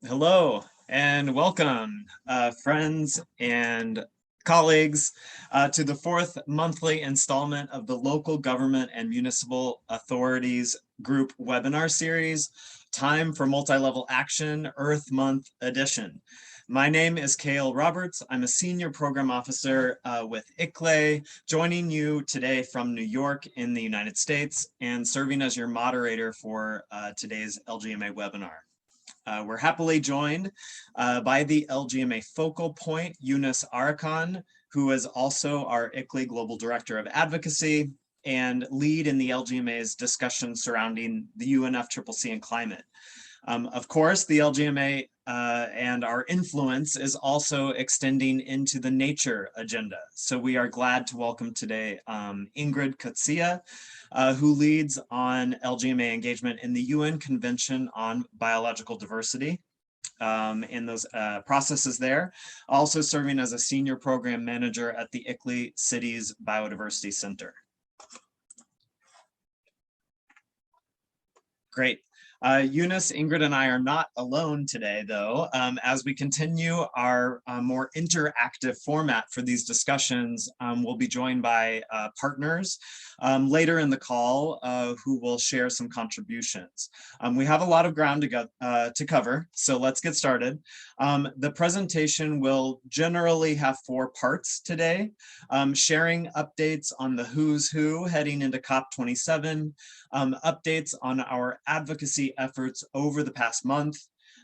Hello and welcome, friends and colleagues, to the fourth monthly installment of the Local Government and Municipal Authorities Group webinar series, Time for Multi-Level Action, Earth Month Edition. My name is Cale Roberts. I'm a Senior Program Officer with ICLE, joining you today from New York in the United States and serving as your moderator for today's LGMA webinar. We're happily joined by the LGMA focal point, Yunus Arakan, who is also our ICLE Global Director of Advocacy and lead in the LGMA's discussion surrounding the UNFCCC and climate. Of course, the LGMA and our influence is also extending into the nature agenda. So we are glad to welcome today Ingrid Kutsia, who leads on LGMA engagement in the UN Convention on Biological Diversity in those processes there, also serving as a senior program manager at the ICLE Cities Biodiversity Center. Great. Yunus, Ingrid, and I are not alone today, though, as we continue our more interactive format for these discussions. We'll be joined by partners later in the call who will share some contributions. We have a lot of ground to cover, so let's get started. The presentation will generally have 4 parts today, sharing updates on the who's who heading into COP27, updates on our advocacy efforts over the past month,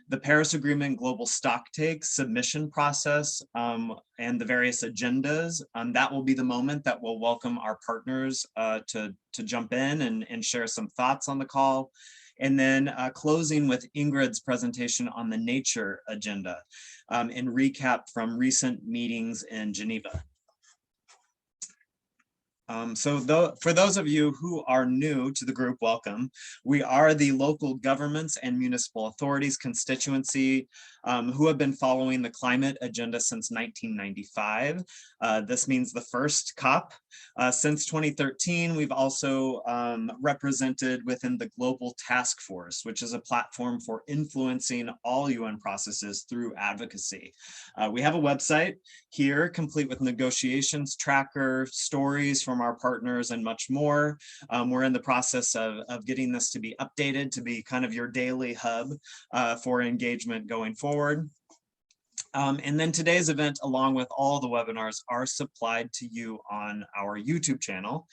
the Paris Agreement Global Stocktake submission process, and the various agendas. That will be the moment that we'll welcome our partners to jump in and share some thoughts on the call. And then closing with Ingrid's presentation on the nature agenda and recap from recent meetings in Geneva. For those of you who are new to the group, welcome. We are the local governments and municipal authorities constituency who have been following the climate agenda since 1995. This means the first COP. Since 2013, we've also represented within the Global Task Force, which is a platform for influencing all UN processes through advocacy. We have a website here, complete with negotiations tracker, stories from our partners, and much more. We're in the process of getting this to be updated to be kind of your daily hub for engagement going forward. And then today's event, along with all the webinars, are supplied to you on our YouTube channel.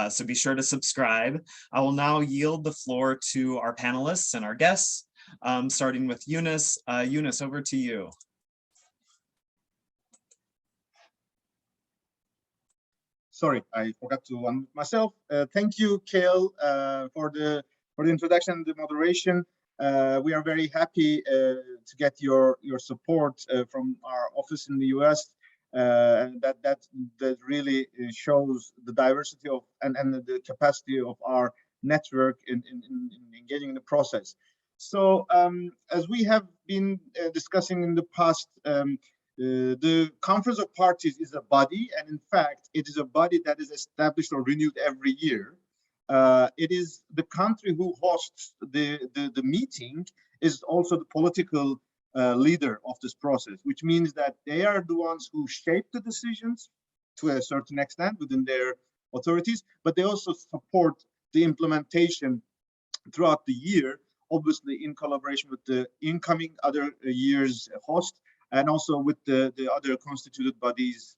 So be sure to subscribe. I will now yield the floor to our panelists and our guests, starting with Yunus. Yunus, over to you. Sorry, I forgot to unmute myself. Thank you, Cale, for the introduction and the moderation. We are very happy to get your support from our office in the US That really shows the diversity of and the capacity of our network in engaging in the process. So as we have been discussing in the past, the Conference of Parties is a body, and in fact, it is a body that is established or renewed every year. It is the country who hosts the meeting is also the political leader of this process, which means that they are the ones who shape the decisions to a certain extent within their authorities, but they also support the implementation throughout the year, obviously in collaboration with the incoming other year's host and also with the other constituted bodies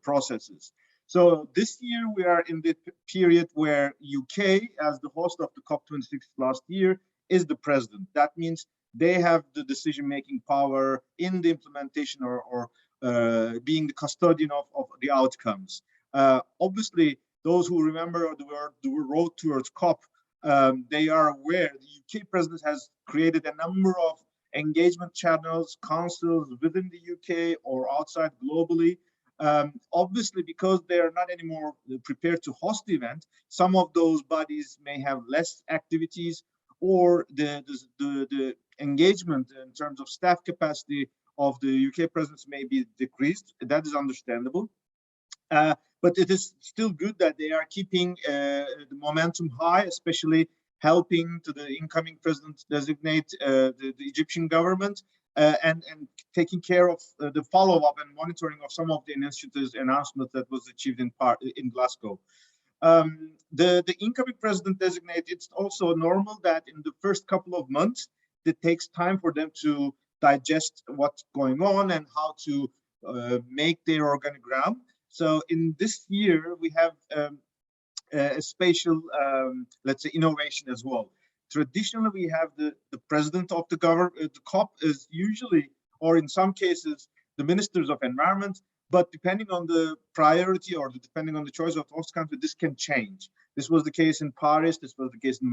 processes. So this year we are in the period where UK, as the host of the COP26 last year, is the president. That means they have the decision-making power in the implementation or being the custodian of the outcomes. Obviously, those who remember the road towards COP, they are aware the UK president has created a number of engagement channels, councils within the UK or outside globally. Obviously, because they are not anymore prepared to host the event, some of those bodies may have less activities, or the engagement in terms of staff capacity of the UK presence may be decreased. That is understandable. But it is still good that they are keeping the momentum high, especially helping to the incoming president designate the Egyptian government and taking care of the follow-up and monitoring of some of the initiatives announcements that was achieved in Glasgow. The incoming president designate, it's also normal that in the first couple of months, it takes time for them to digest what's going on and how to make their organogram. So in this year, we have a spatial, let's say, innovation as well. Traditionally, we have the president of the government. The COP is usually, or in some cases, the ministers of environment. But depending on the priority or depending on the choice of the host country, this can change. This was the case in Paris. This was the case in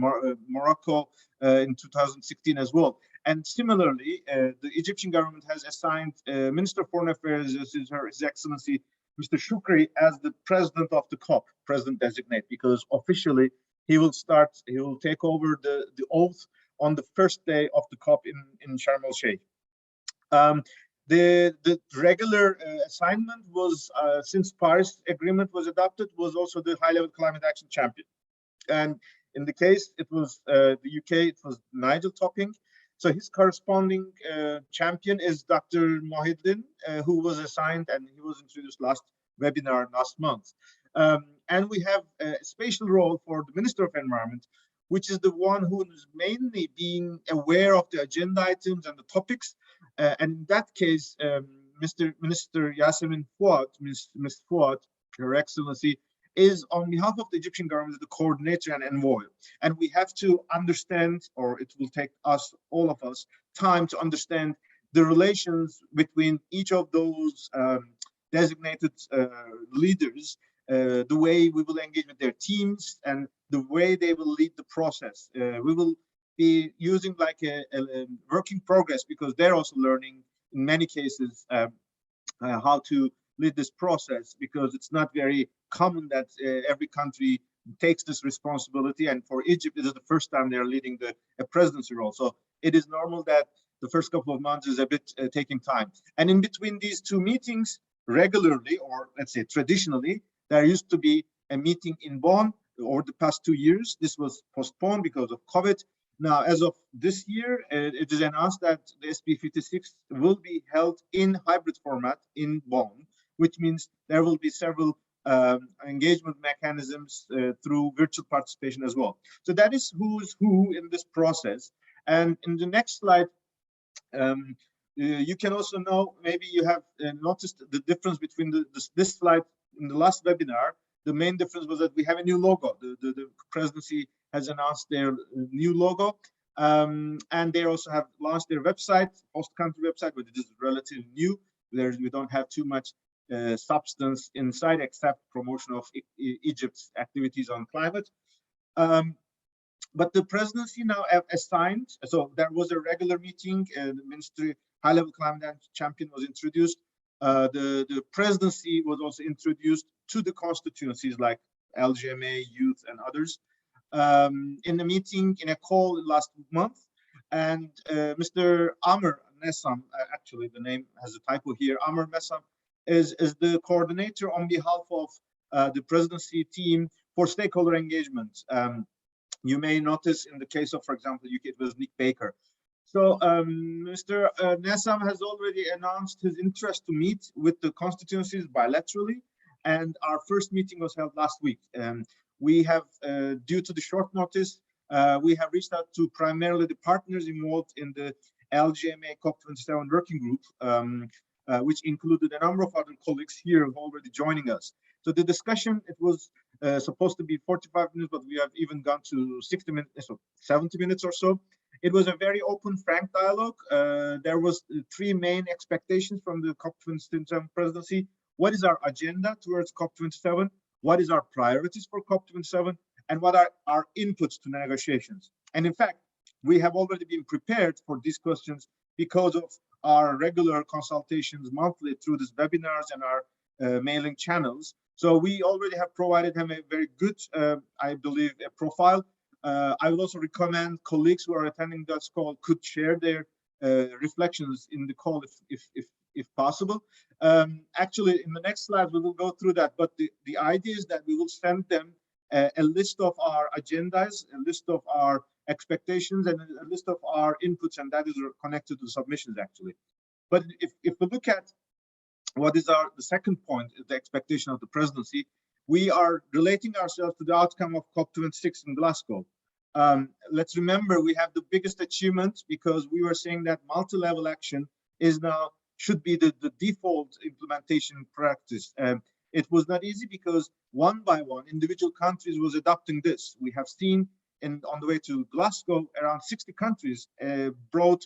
Morocco in 2016 as well. And similarly, the Egyptian government has assigned Minister of Foreign Affairs, His Excellency Mr. Shukri, as the president of the COP, president designate, because officially he will take over the oath on the first day of the COP in Sharm el-Sheikh. The regular assignment was, since Paris Agreement was adopted, was also the high-level climate action champion. And in the case, it was the UK, it was Nigel Topping. So his corresponding champion is Dr. Mohidin, who was assigned, and he was introduced last webinar last month. And we have a special role for the Minister of Environment, which is the one who is mainly being aware of the agenda items and the topics. And in that case, Minister Yasemin Fuad, Ms. Fuad, Her Excellency, is on behalf of the Egyptian government the coordinator and envoy. And we have to understand, or it will take us, all of us, time to understand the relations between each of those designated leaders, the way we will engage with their teams and the way they will lead the process. We will be using like a work in progress, because they're also learning in many cases how to lead this process, because it's not very common that every country takes this responsibility. And for Egypt, it is the first time they're leading a presidency role. So it is normal that the first couple of months is a bit taking time. And in between these two meetings, regularly, or let's say traditionally, there used to be a meeting in Bonn over the past 2 years. This was postponed because of COVID. Now, as of this year, it is announced that the SP56 will be held in hybrid format in Bonn, which means there will be several engagement mechanisms through virtual participation as well. So that is who's who in this process. And in the next slide, you can also know, maybe you have noticed the difference between this slide in the last webinar. The main difference was that we have a new logo. The presidency has announced their new logo, and they also have launched their website, host country website, but it is relatively new. We don't have too much substance inside except promotion of Egypt's activities on climate. But the presidency now assigned, so there was a regular meeting, the ministry high-level climate champion was introduced. The presidency was also introduced to the constituencies like LGMA, youth, and others in a meeting, in a call last month. And Mr. Amr Nessam, actually the name has a typo here, Amr Nessam is the coordinator on behalf of the presidency team for stakeholder engagement. You may notice in the case of, for example, UK, it was Nick Baker. So Mr. Nessam has already announced his interest to meet with the constituencies bilaterally, and our first meeting was held last week. We have, due to the short notice, we have reached out to primarily the partners involved in the LGMA COP27 working group, which included a number of other colleagues here already joining us. So the discussion, it was supposed to be 45 minutes, but we have even gone to 60 minutes, so 70 minutes or so. It was a very open, frank dialogue. There was three main expectations from the COP27 presidency. What is our agenda towards COP27? What is our priorities for COP27? And what are our inputs to negotiations? And in fact, we have already been prepared for these questions because of our regular consultations monthly through these webinars and our mailing channels. So we already have provided him a very good, I believe, a profile. I would also recommend colleagues who are attending this call could share their reflections in the call if possible. Actually, in the next slide, we will go through that. But the idea is that we will send them a list of our agendas, a list of our expectations, and a list of our inputs, and that is connected to submissions, actually. But if we look at what is the second point, the expectation of the presidency, we are relating ourselves to the outcome of COP26 in Glasgow. Let's remember, we have the biggest achievement because we were saying that multi-level action is now should be the default implementation practice. It was not easy because one by one, individual countries was adopting this. We have seen on the way to Glasgow, around 60 countries brought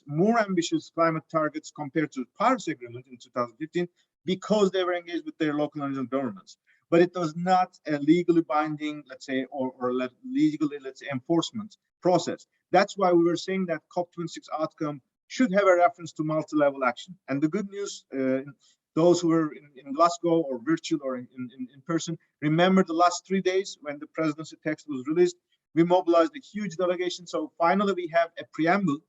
more ambitious climate targets compared to the Paris Agreement in 2015 because they were engaged with their local and regional governments. But it was not a legally binding, let's say, or legally, let's say, enforcement process. That's why we were saying that COP26 outcome should have a reference to multi-level action. And the good news, those who were in Glasgow or virtual or in person, remember the last 3 days when the presidency text was released, we mobilized a huge delegation. So finally, we have a preamble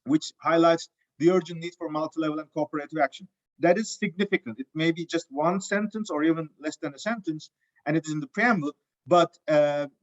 which highlights the urgent need for multi-level and cooperative action. That is significant. It may be just one sentence or even less than a sentence, and it is in the preamble, but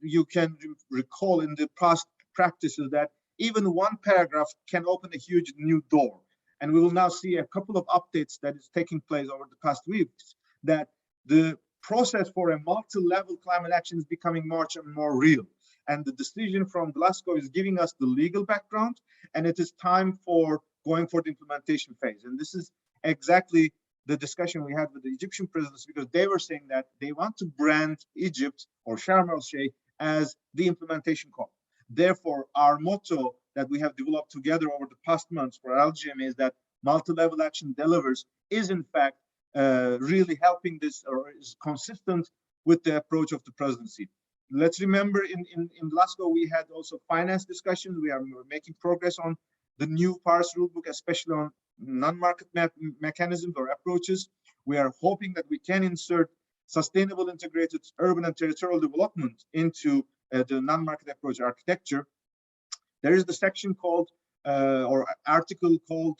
you can recall in the past practices that even one paragraph can open a huge new door. And we will now see a couple of updates that is taking place over the past weeks, that the process for a multi-level climate action is becoming more and more real. And the decision from Glasgow is giving us the legal background, and it is time for going for the implementation phase. And this is exactly the discussion we had with the Egyptian presidency, because they were saying that they want to brand Egypt or Sharm el-Sheikh as the implementation COP. Therefore, our motto that we have developed together over the past months for LGMA is that multi-level action delivers is in fact really helping this, or is consistent with the approach of the presidency. Let's remember in Glasgow, we had also finance discussions. We are making progress on the new Paris rulebook, especially on non-market mechanisms or approaches. We are hoping that we can insert sustainable integrated urban and territorial development into the non-market approach architecture. There is the section called, or article called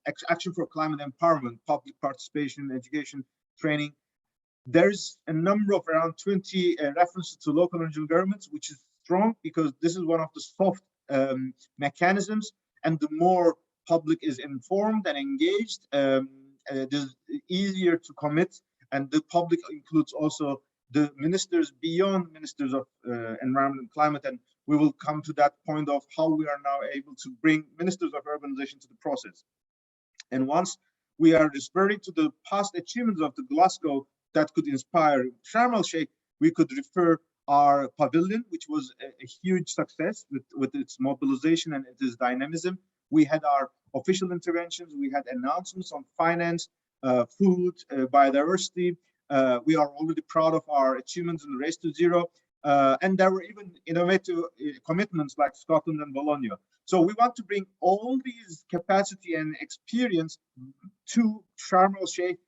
Action for Climate Empowerment, Public Participation, Education, Training. There's a number of around 20 references to local and regional governments, which is strong because this is one of the soft mechanisms, and the more public is informed and engaged, it is easier to commit, and the public includes also the ministers beyond ministers of environment and climate, and we will come to that point of how we are now able to bring ministers of urbanization to the process. And once we are referring to the past achievements of the Glasgow that could inspire Sharm el-Sheikh, we could refer our pavilion, which was a huge success with its mobilization and its dynamism. We had our official interventions, we had announcements on finance, food, biodiversity. We are already proud of our achievements in the Race to Zero. And there were even innovative commitments like Scotland and Bologna. So we want to bring all these capacity and experience to Sharm el Sheikh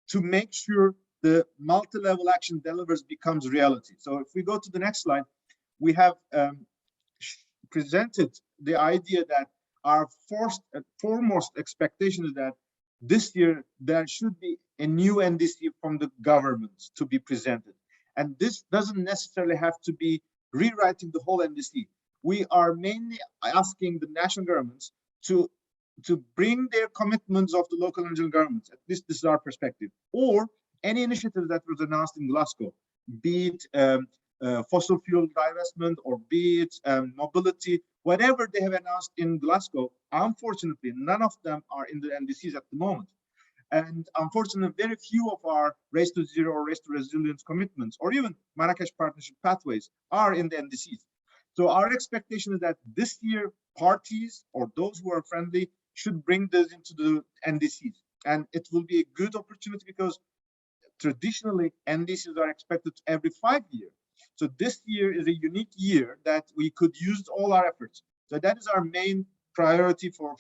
to make sure the multi-level action delivers becomes reality. So if we go to the next slide, we have presented the idea that our foremost expectation is that this year there should be a new NDC from the government to be presented. And this doesn't necessarily have to be rewriting the whole NDC. We are mainly asking the national governments to bring their commitments of the local and regional governments. At least this is our perspective. Or any initiative that was announced in Glasgow, be it fossil fuel divestment or be it mobility, whatever they have announced in Glasgow, unfortunately, none of them are in the NDCs at the moment. And unfortunately, very few of our Race to Zero or Race to Resilience commitments, or even Marrakesh Partnership pathways, are in the NDCs. So our expectation is that this year, parties or those who are friendly should bring this into the NDCs. And it will be a good opportunity because traditionally, NDCs are expected every 5 years. So this year is a unique year that we could use all our efforts. So that is our main priority for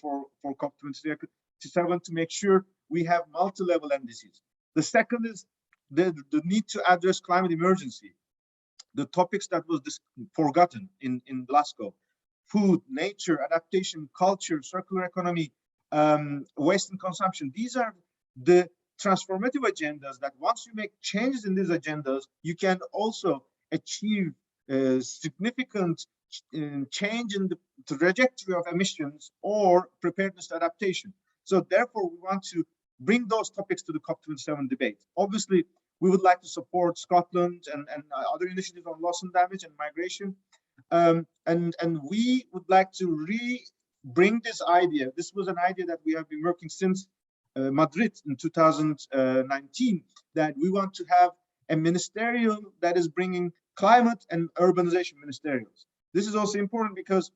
COP27 to make sure we have multi-level NDCs. The second is the need to address climate emergency. The topics that was forgotten in Glasgow: food, nature, adaptation, culture, circular economy, waste and consumption. These are the transformative agendas that once you make changes in these agendas, you can also achieve significant change in the trajectory of emissions or preparedness to adaptation. So therefore, we want to bring those topics to the COP27 debate. Obviously, we would like to support Scotland and other initiatives on loss and damage and migration. And we would like to bring this idea. This was an idea that we have been working since Madrid in 2019, that we want to have a ministerial that is bringing climate and urbanization ministerials. This is also important because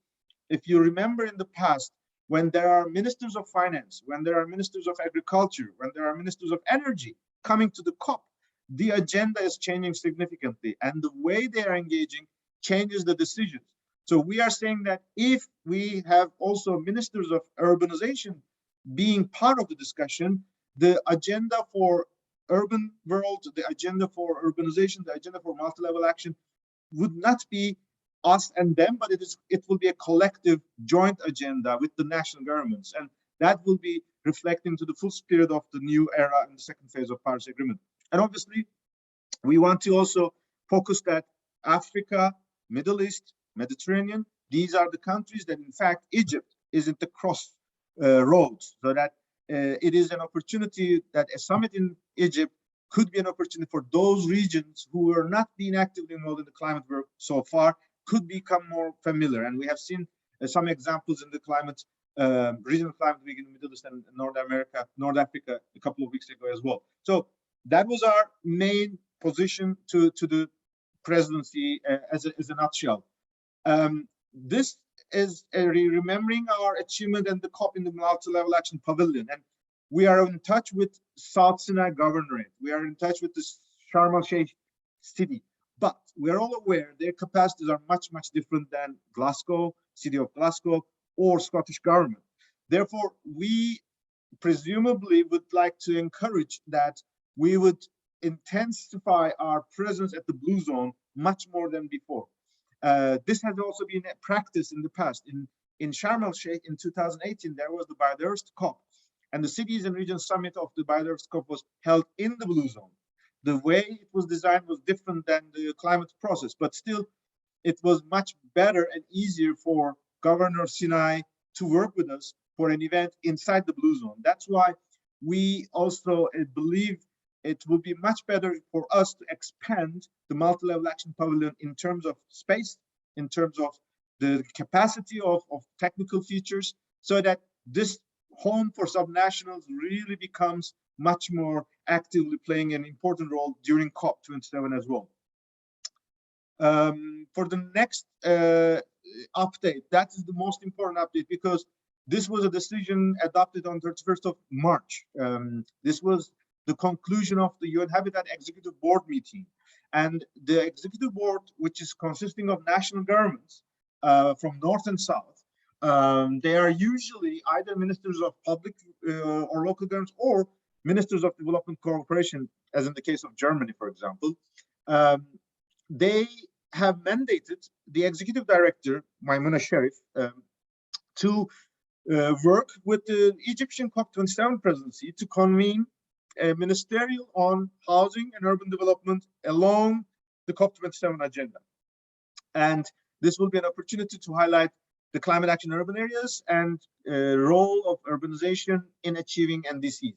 if you remember in the past, when there are ministers of finance, when there are ministers of agriculture, when there are ministers of energy coming to the COP, the agenda is changing significantly, and the way they are engaging changes the decisions. So we are saying that if we have also ministers of urbanization being part of the discussion, the agenda for urban world, the agenda for urbanization, the agenda for multi-level action would not be us and them, but it will be a collective joint agenda with the national governments. And that will be reflecting to the full spirit of the new era in the second phase of Paris Agreement. And obviously, we want to also focus that Africa, Middle East, Mediterranean, these are the countries that, in fact, Egypt is at the crossroads, so that it is an opportunity that a summit in Egypt could be an opportunity for those regions who are not being actively involved in the climate work so far, could become more familiar. And we have seen some examples in the climate, regional climate week in the Middle East and North Africa a couple of weeks ago as well. So that was our main position to the presidency as a nutshell. This is remembering our achievement in the COP in the multi-level action pavilion. And we are in touch with South Sinai Governorate. We are in touch with the Sharm el Sheikh city. But we're all aware their capacities are much, much different than Glasgow, City of Glasgow, or Scottish Government. Therefore, we presumably would like to encourage that we would intensify our presence at the Blue Zone much more than before. This has also been a practice in the past. In Sharm el Sheikh in 2018, there was the Biodiversity COP, and the Cities and Regions Summit of the Biodiversity COP was held in the Blue Zone. The way it was designed was different than the climate process, but still, it was much better and easier for Governor Sinai to work with us for an event inside the Blue Zone. That's why we also believe it would be much better for us to expand the multi-level action pavilion in terms of space, in terms of the capacity of technical features, so that this home for subnationals really becomes much more actively playing an important role during COP27 as well. For the next update, that is the most important update, because this was a decision adopted on 31st of March. This was the conclusion of the UN Habitat Executive Board meeting. And the Executive Board, which is consisting of national governments from north and south, they are usually either ministers of public or local governments or ministers of development cooperation, as in the case of Germany, for example. They have mandated the executive director, Maimuna Sharif, to work with the Egyptian COP27 presidency to convene a ministerial on housing and urban development along the COP27 agenda. And this will be an opportunity to highlight the climate action in urban areas and role of urbanization in achieving NDCs.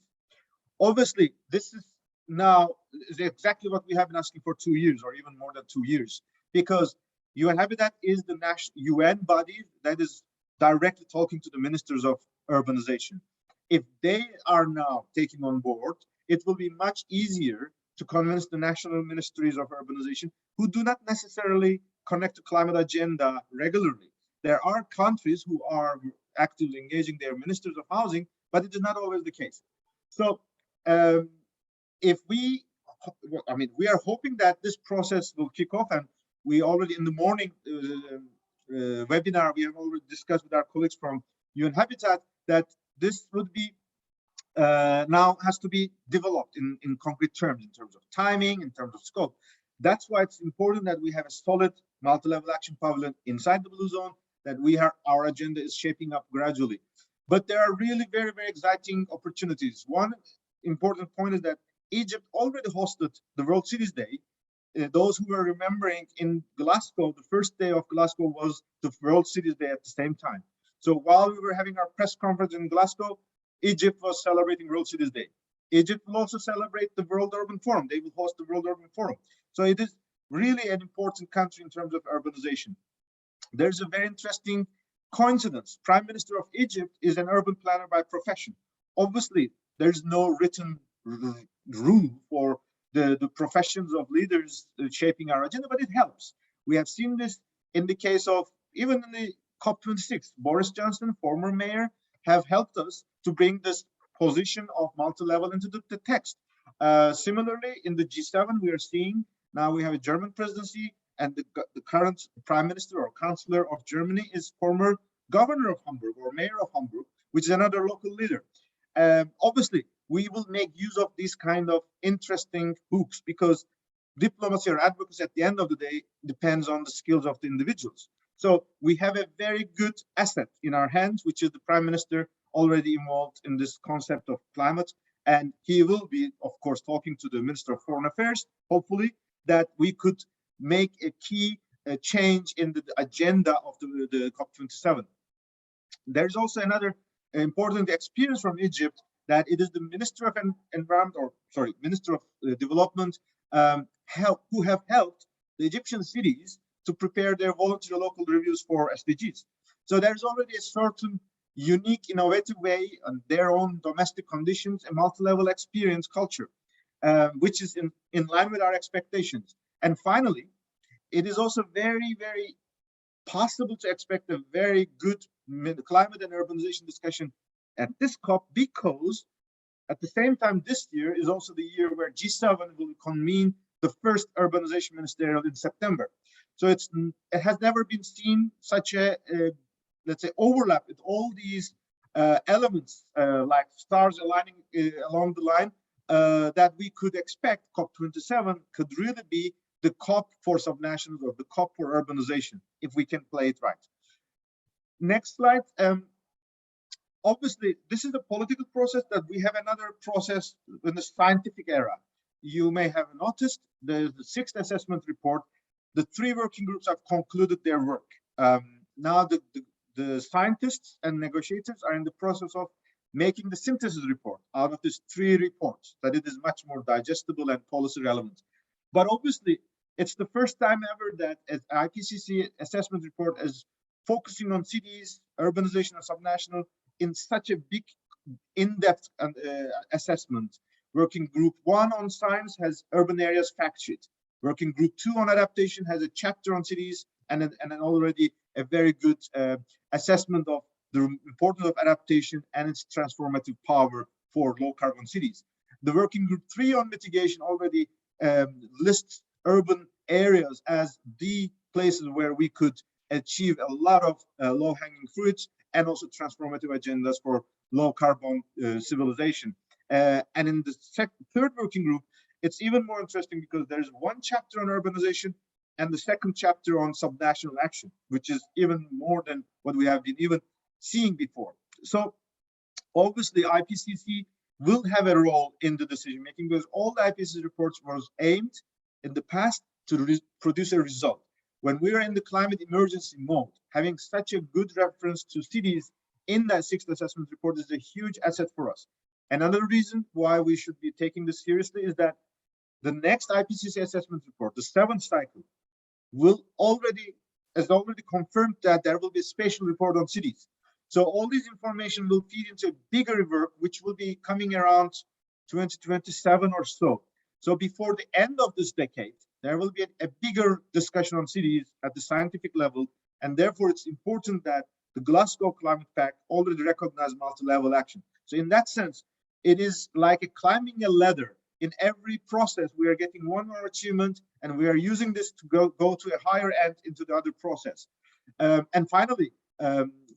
Obviously, this is now exactly what we have been asking for 2 years or even more than 2 years, because UN Habitat is the national UN body that is directly talking to the ministers of urbanization. If they are now taking on board, it will be much easier to convince the national ministries of urbanization who do not necessarily connect to climate agenda regularly. There are countries who are actively engaging their ministers of housing, but it is not always the case. So we are hoping that this process will kick off, and we already in the morning webinar, we have already discussed with our colleagues from UN Habitat that this would be now has to be developed in concrete terms, in terms of timing, in terms of scope. That's why it's important that we have a solid multi-level action pavilion inside the Blue Zone, that our agenda is shaping up gradually. But there are really very, very exciting opportunities. One important point is that Egypt already hosted the World Cities Day. Those who were remembering, in Glasgow, the first day of Glasgow was the World Cities Day at the same time. So while we were having our press conference in Glasgow, Egypt was celebrating World Cities Day. Egypt will also celebrate the World Urban Forum. They will host the World Urban Forum. So it is really an important country in terms of urbanization. There's a very interesting coincidence. Prime Minister of Egypt is an urban planner by profession. Obviously, there's no written rule for the professions of leaders shaping our agenda, but it helps. We have seen this in the case of, even in the COP26, Boris Johnson, former mayor, have helped us to bring this position of multi-level into the text. Similarly, in the G7, we are seeing now we have a German presidency, and the current prime minister or chancellor of Germany is former governor of Hamburg or mayor of Hamburg, which is another local leader. Obviously, we will make use of these kind of interesting hooks, because diplomacy or advocacy at the end of the day depends on the skills of the individuals. So we have a very good asset in our hands, which is the prime minister already involved in this concept of climate. And he will be, of course, talking to the Minister of Foreign Affairs, hopefully, that we could make a key change in the agenda of the COP27. There's also another important experience from Egypt, that it is the Minister of Minister of Development who have helped the Egyptian cities to prepare their voluntary local reviews for SDGs. So there's already a certain unique, innovative way on their own domestic conditions, a multi-level experience culture, which is in line with our expectations. And finally, it is also very, very possible to expect a very good climate and urbanization discussion at this COP, because at the same time, this year is also the year where G7 will convene the first urbanization ministerial in September. So it has never been seen such a let's say, overlap with all these elements, like stars aligning along the line, that we could expect COP27 could really be the COP for subnationals, or the COP for urbanization, if we can play it right. Next slide. Obviously, this is a political process, that we have another process in the scientific era. You may have noticed the sixth assessment report. The 3 working groups have concluded their work. Now the scientists and negotiators are in the process of making the synthesis report out of these 3 reports, that it is much more digestible and policy relevant. But obviously, it's the first time ever that an IPCC assessment report is focusing on cities, urbanization, and subnational in such a big, in-depth assessment. Working group 1 on science has urban areas fact sheet. Working group 2 on adaptation has a chapter on cities, and an already a very good assessment of the importance of adaptation and its transformative power for low carbon cities. The working group 3 on mitigation already lists urban areas as the places where we could achieve a lot of low-hanging fruits and also transformative agendas for low-carbon civilization. And in the third working group, it's even more interesting because there's one chapter on urbanization and the second chapter on subnational action, which is even more than what we have been even seeing before. So obviously IPCC will have a role in the decision making because all the IPCC reports was aimed in the past to produce a result. When we are in the climate emergency mode, having such a good reference to cities in that 6th assessment report is a huge asset for us. Another reason why we should be taking this seriously is that the next IPCC assessment report, the 7th cycle, has already confirmed that there will be a spatial report on cities. So all this information will feed into a bigger work, which will be coming around 2027 or so. So before the end of this decade, there will be a bigger discussion on cities at the scientific level. And therefore, it's important that the Glasgow Climate Pact already recognized multi-level action. So in that sense, it is like climbing a ladder. In every process, we are getting one more achievement, and we are using this to go to a higher end into the other process. And finally,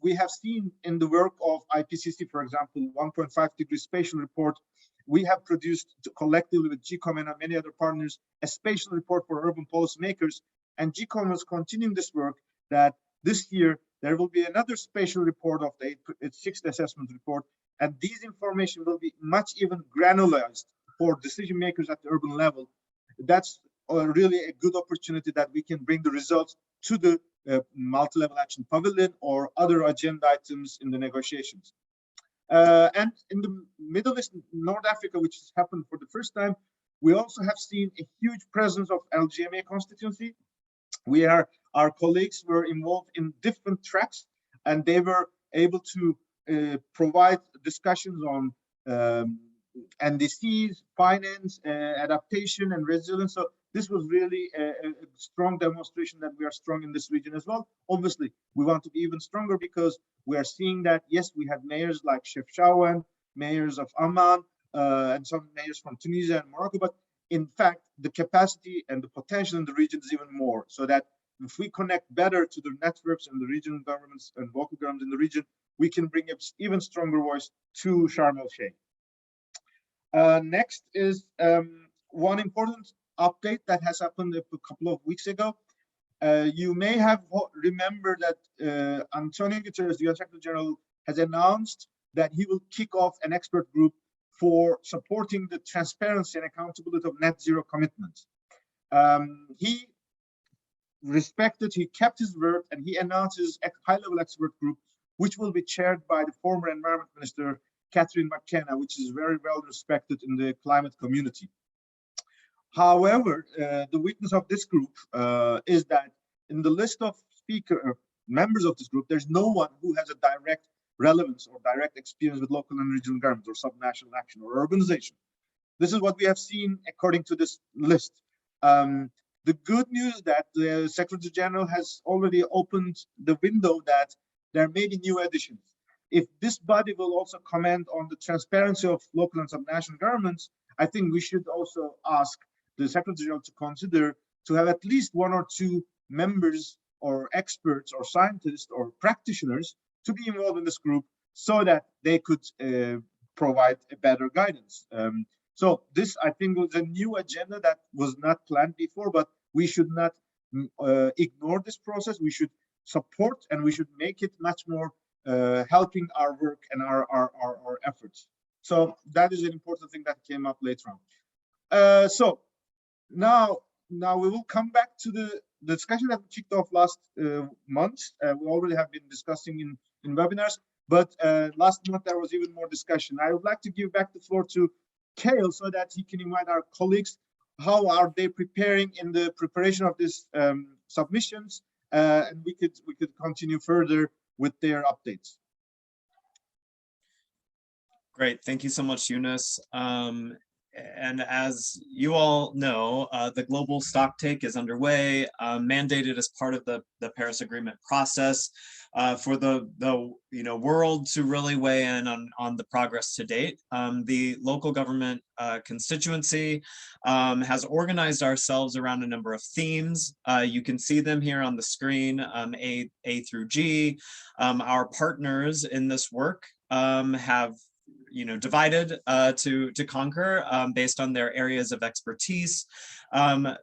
we have seen in the work of IPCC, for example, 1.5 degree spatial report, we have produced collectively with GCOM and many other partners, a spatial report for urban policymakers. And GCOM is continuing this work that this year, there will be another spatial report of its 6th assessment report. And these information will be much even granularized for decision makers at the urban level. That's really a good opportunity that we can bring the results to the multi-level action pavilion or other agenda items in the negotiations. And in the Middle East, North Africa, which has happened for the first time, we also have seen a huge presence of LGMA constituency. Our colleagues were involved in different tracks, and they were able to provide discussions on NDCs, finance, adaptation, and resilience. So this was really a strong demonstration that we are strong in this region as well. Obviously, we want to be even stronger because we are seeing that, yes, we have mayors like Chefchaouen, mayors of Amman, and some mayors from Tunisia and Morocco, but in fact, the capacity and the potential in the region is even more, so that if we connect better to the networks and the regional governments and local governments in the region, we can bring an even stronger voice to Sharm el-Sheikh. Next is one important update that has happened a couple of weeks ago. You may have remembered that Antonio Guterres, the UN Secretary General, has announced that he will kick off an expert group for supporting the transparency and accountability of net zero commitments. He kept his word, and he announces a high-level expert group, which will be chaired by the former Environment Minister, Catherine McKenna, which is very well respected in the climate community. However, the weakness of this group is that in the list of members of this group, there's no one who has a direct relevance or direct experience with local and regional governments or subnational action or urbanization. This is what we have seen according to this list. The good news is that the Secretary General has already opened the window that there may be new additions. If this body will also comment on the transparency of local and subnational governments, I think we should also ask the Secretary General to consider to have at least one or two members or experts or scientists or practitioners to be involved in this group so that they could provide a better guidance. So this, I think, was a new agenda that was not planned before, but we should not ignore this process. We should support and we should make it much more helping our work and our efforts. So that is an important thing that came up later on. So now we will come back to the discussion that we kicked off last month. We already have been discussing in webinars, but last month there was even more discussion. I would like to give back the floor to Kale so that he can invite our colleagues. How are they preparing in the preparation of these submissions? And we could continue further with their updates. Great, thank you so much, Yunus. And as you all know, the global stocktake is underway, mandated as part of the Paris Agreement process for the world to really weigh in on the progress to date. The local government constituency has organized ourselves around a number of themes. You can see them here on the screen, A through G. Our partners in this work have divided to conquer based on their areas of expertise,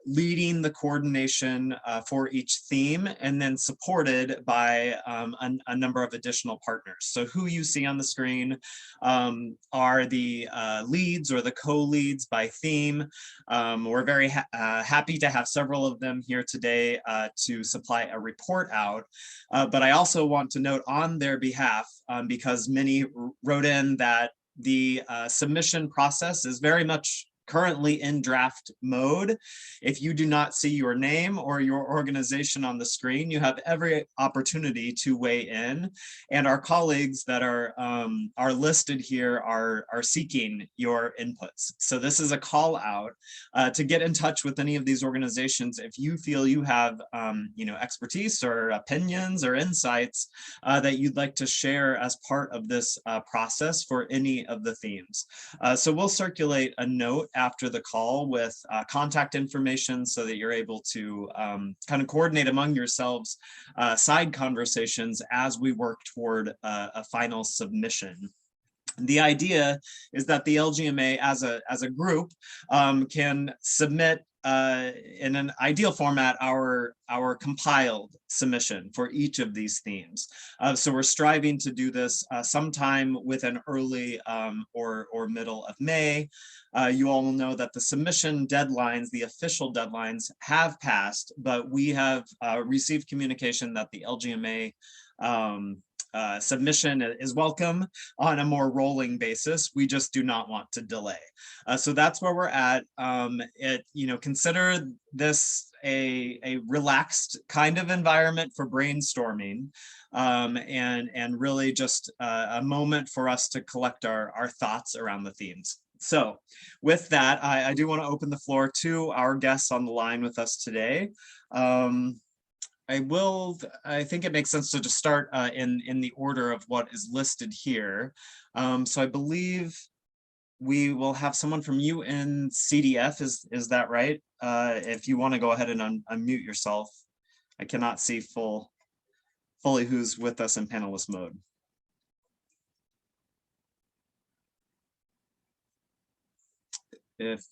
leading the coordination for each theme, and then supported by a number of additional partners. So who you see on the screen are the leads or the co-leads by theme. We're very happy to have several of them here today to supply a report out. But I also want to note on their behalf, because many wrote in that the submission process is very much currently in draft mode. If you do not see your name or your organization on the screen, you have every opportunity to weigh in. And our colleagues that are listed here are seeking your inputs. So this is a call out to get in touch with any of these organizations if you feel you have expertise or opinions or insights that you'd like to share as part of this process for any of the themes. So we'll circulate a note after the call with contact information so that you're able to kind of coordinate among yourselves side conversations as we work toward a final submission. The idea is that the LGMA as a group can submit in an ideal format our compiled submission for each of these themes. So we're striving to do this sometime within early or middle of May. You all will know that the submission deadlines, the official deadlines, have passed, but we have received communication that the LGMA submission is welcome on a more rolling basis. We just do not want to delay. So that's where we're at. Consider this a relaxed kind of environment for brainstorming, and really just a moment for us to collect our thoughts around the themes. So with that, I do want to open the floor to our guests on the line with us today. I think it makes sense to just start in the order of what is listed here. So I believe we will have someone from UNCDF, is that right? If you want to go ahead and unmute yourself. I cannot see fully who's with us in panelist mode. If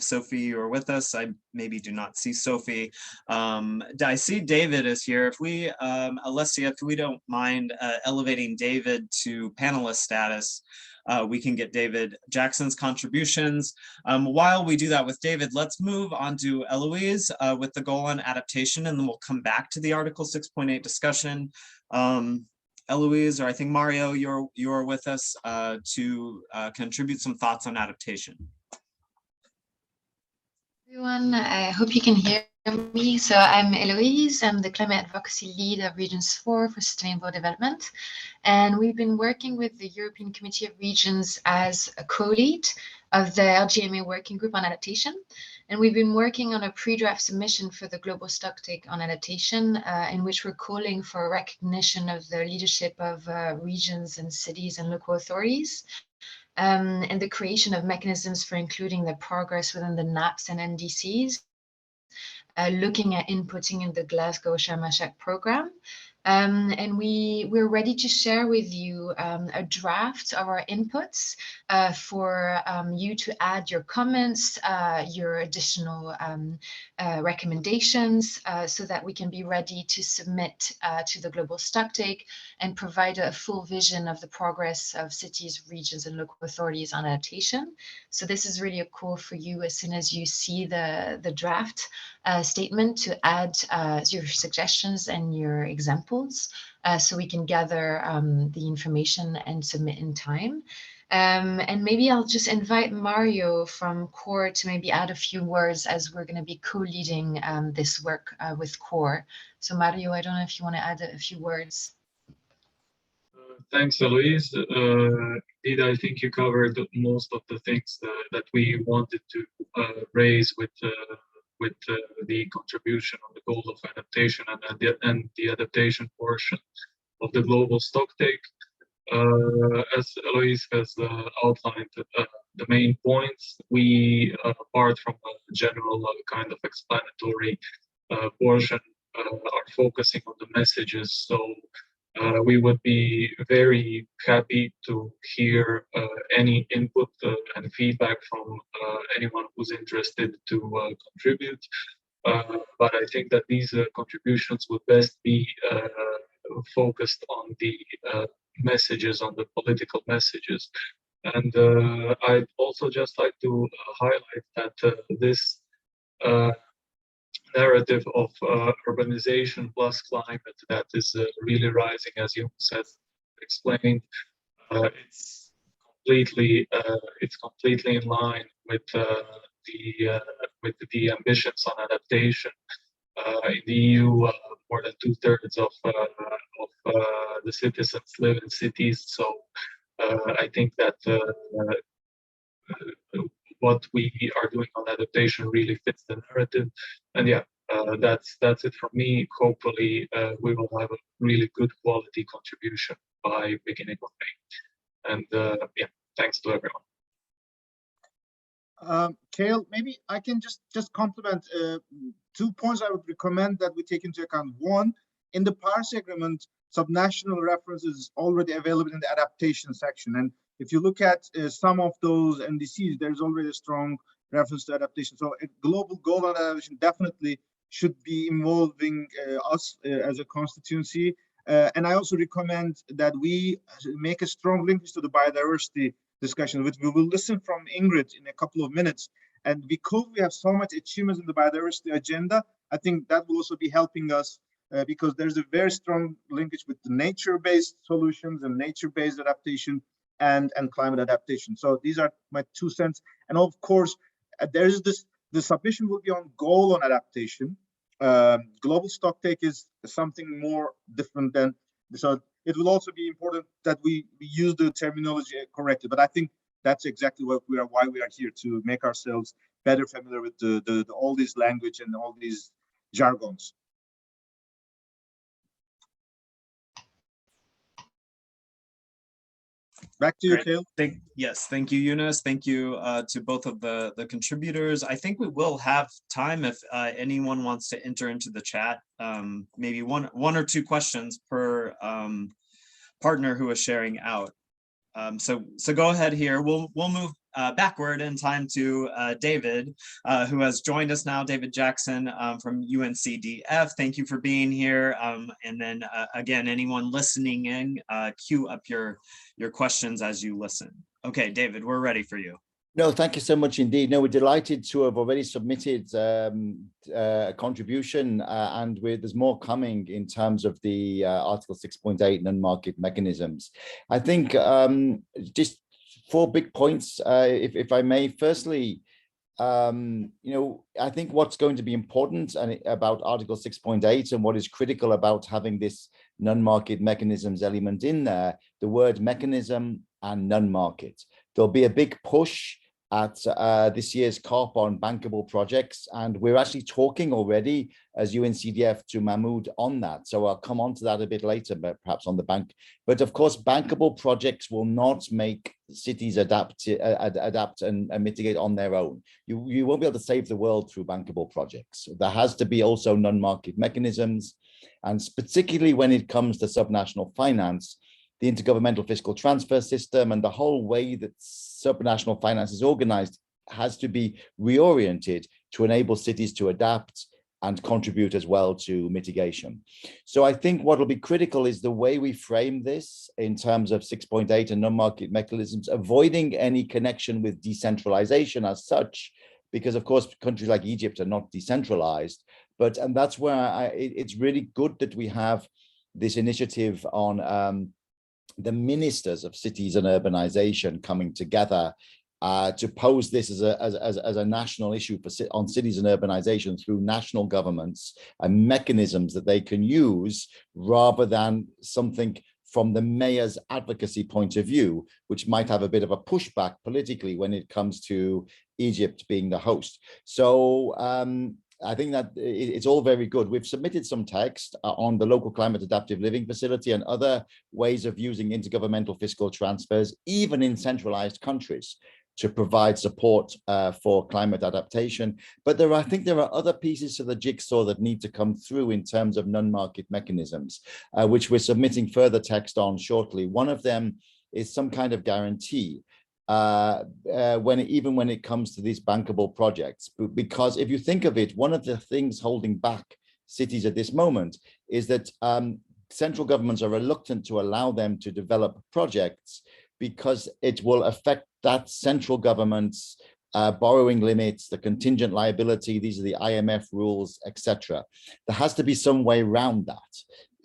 Sophie, you're with us, I maybe do not see Sophie. I see David is here. If we, Alessia, if we don't mind elevating David to panelist status, we can get David Jackson's contributions. While we do that with David, let's move on to Eloise with the goal on adaptation, and then we'll come back to the Article 6.8 discussion. Eloise, or I think Mario, you're with us to contribute some thoughts on adaptation. Everyone, I hope you can hear me. So I'm Eloise, I'm the Climate Advocacy Lead of Regions 4 for Sustainable Development. And we've been working with the European Committee of Regions as a co-lead of the LGMA Working Group on Adaptation. And we've been working on a pre-draft submission for the Global Stocktake on Adaptation, in which we're calling for recognition of the leadership of regions and cities and local authorities. And the creation of mechanisms for including the progress within the NAPs and NDCs, looking at inputting in the Glasgow Sharm el-Sheikh program. And we're ready to share with you a draft of our inputs for you to add your comments, your additional recommendations, so that we can be ready to submit to the Global Stocktake and provide a full vision of the progress of cities, regions, and local authorities on adaptation. So this is really a call for you as soon as you see the draft statement to add your suggestions and your examples, so we can gather the information and submit in time. And maybe I'll just invite Mario from CORE to maybe add a few words, as we're going to be co-leading this work with CORE. So Mario, I don't know if you want to add a few words. Thanks, Eloise. Indeed, I think you covered most of the things that we wanted to raise with the contribution on the goal of adaptation and the adaptation portion of the global stocktake. As Eloise has outlined the main points, we, apart from a general kind of explanatory portion, are focusing on the messages. So we would be very happy to hear any input and feedback from anyone who's interested to contribute. But I think that these contributions would best be focused on the messages, on the political messages. And I'd also just like to highlight that this narrative of urbanization plus climate that is really rising, as you said, explained. It's completely in line with the ambitions on adaptation. In the EU, more than 2/3 of the citizens live in cities, so I think that what we are doing on adaptation really fits the narrative. And yeah, that's it from me. Hopefully, we will have a really good quality contribution by beginning of May. And yeah, thanks to everyone. Kale, maybe I can just complement 2 points I would recommend that we take into account. One, in the Paris Agreement, subnational references is already available in the adaptation section. And if you look at some of those NDCs, there's already a strong reference to adaptation. So a global goal on adaptation definitely should be involving us as a constituency. And I also recommend that we make a strong link to the biodiversity discussion, which we will listen from Ingrid in a couple of minutes. And because we have so much achievements in the biodiversity agenda, I think that will also be helping us because there's a very strong linkage with the nature-based solutions and nature-based adaptation and climate adaptation. So these are my 2 cents. And of course, there's the submission will be on goal on adaptation. Global stocktake is something more different than, so it will also be important that we use the terminology correctly. But I think that's exactly why we are here, to make ourselves better familiar with the all this language and all these jargons. Back to you, Kale. Yes, thank you, Yunus. Thank you to both of the contributors. I think we will have time if anyone wants to enter into the chat. Maybe one or two questions per partner who is sharing out. So go ahead here. We'll move backward in time to David, who has joined us now. David Jackson from UNCDF. Thank you for being here. And then again, anyone listening in, queue up your questions as you listen. Okay, David, we're ready for you. No, thank you so much indeed. No, we're delighted to have already submitted a contribution, and there's more coming in terms of the Article 6.8 non-market mechanisms. I think just 4 big points, if I may. Firstly, I think what's going to be important about Article 6.8 and what is critical about having this non-market mechanisms element in there, the word mechanism and non-market. There'll be a big push at this year's COP on bankable projects, and we're actually talking already as UNCDF to Mahmoud on that. So I'll come on to that a bit later, but perhaps on the bank. But of course, bankable projects will not make cities adapt and mitigate on their own. You won't be able to save the world through bankable projects. There has to be also non-market mechanisms, and particularly when it comes to subnational finance, the intergovernmental fiscal transfer system and the whole way that subnational finance is organized has to be reoriented to enable cities to adapt and contribute as well to mitigation. So I think what will be critical is the way we frame this in terms of 6.8 and non-market mechanisms, avoiding any connection with decentralization as such, because of course countries like Egypt are not decentralized. And that's where it's really good that we have this initiative on the ministers of cities and urbanization coming together to pose this as a national issue on cities and urbanization through national governments and mechanisms that they can use, rather than something from the mayor's advocacy point of view, which might have a bit of a pushback politically when it comes to Egypt being the host. So I think that it's all very good. We've submitted some text on the local climate adaptive living facility and other ways of using intergovernmental fiscal transfers, even in centralized countries, to provide support for climate adaptation. But I think there are other pieces to the jigsaw that need to come through in terms of non-market mechanisms, which we're submitting further text on shortly. One of them is some kind of guarantee even when it comes to these bankable projects, because if you think of it, one of the things holding back cities at this moment is that central governments are reluctant to allow them to develop projects because it will affect that central government's borrowing limits, the contingent liability, these are the IMF rules, etc. There has to be some way around that.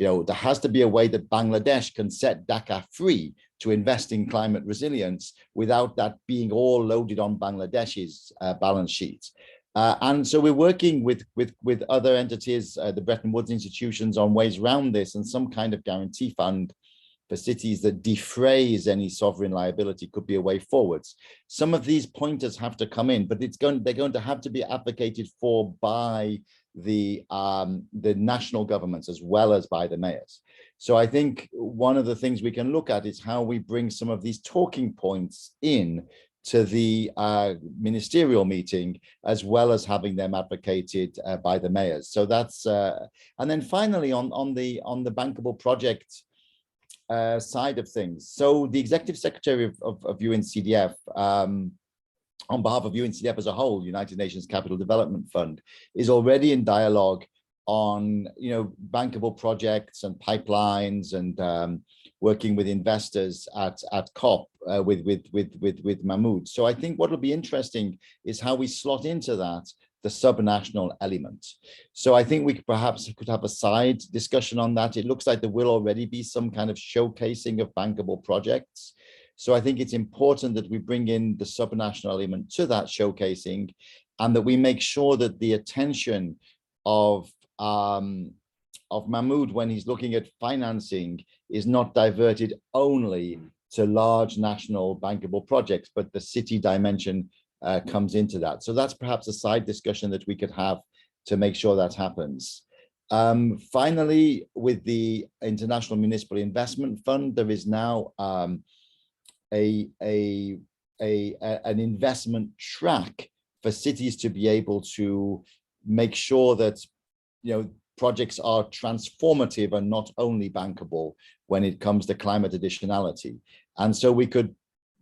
There has to be a way that Bangladesh can set Dhaka free to invest in climate resilience without that being all loaded on Bangladesh's balance sheet. And so we're working with other entities, the Bretton Woods institutions, on ways around this, and some kind of guarantee fund for cities that defrays any sovereign liability could be a way forwards. Some of these pointers have to come in, but they're going to have to be advocated for by the national governments as well as by the mayors. So I think one of the things we can look at is how we bring some of these talking points in to the ministerial meeting, as well as having them advocated by the mayors. So that's and then finally on the bankable project side of things. So the executive secretary of UNCDF, on behalf of UNCDF as a whole, United Nations Capital Development Fund, is already in dialogue on bankable projects and pipelines, and working with investors at COP with Mahmoud. So I think what will be interesting is how we slot into that the subnational element. So I think we could have a side discussion on that. It looks like there will already be some kind of showcasing of bankable projects. So I think it's important that we bring in the subnational element to that showcasing, and that we make sure that the attention of Mahmoud when he's looking at financing is not diverted only to large national bankable projects, but the city dimension comes into that. So that's perhaps a side discussion that we could have to make sure that happens. Finally, with the International Municipal Investment Fund, there is now an investment track for cities to be able to make sure that projects are transformative and not only bankable when it comes to climate additionality. And so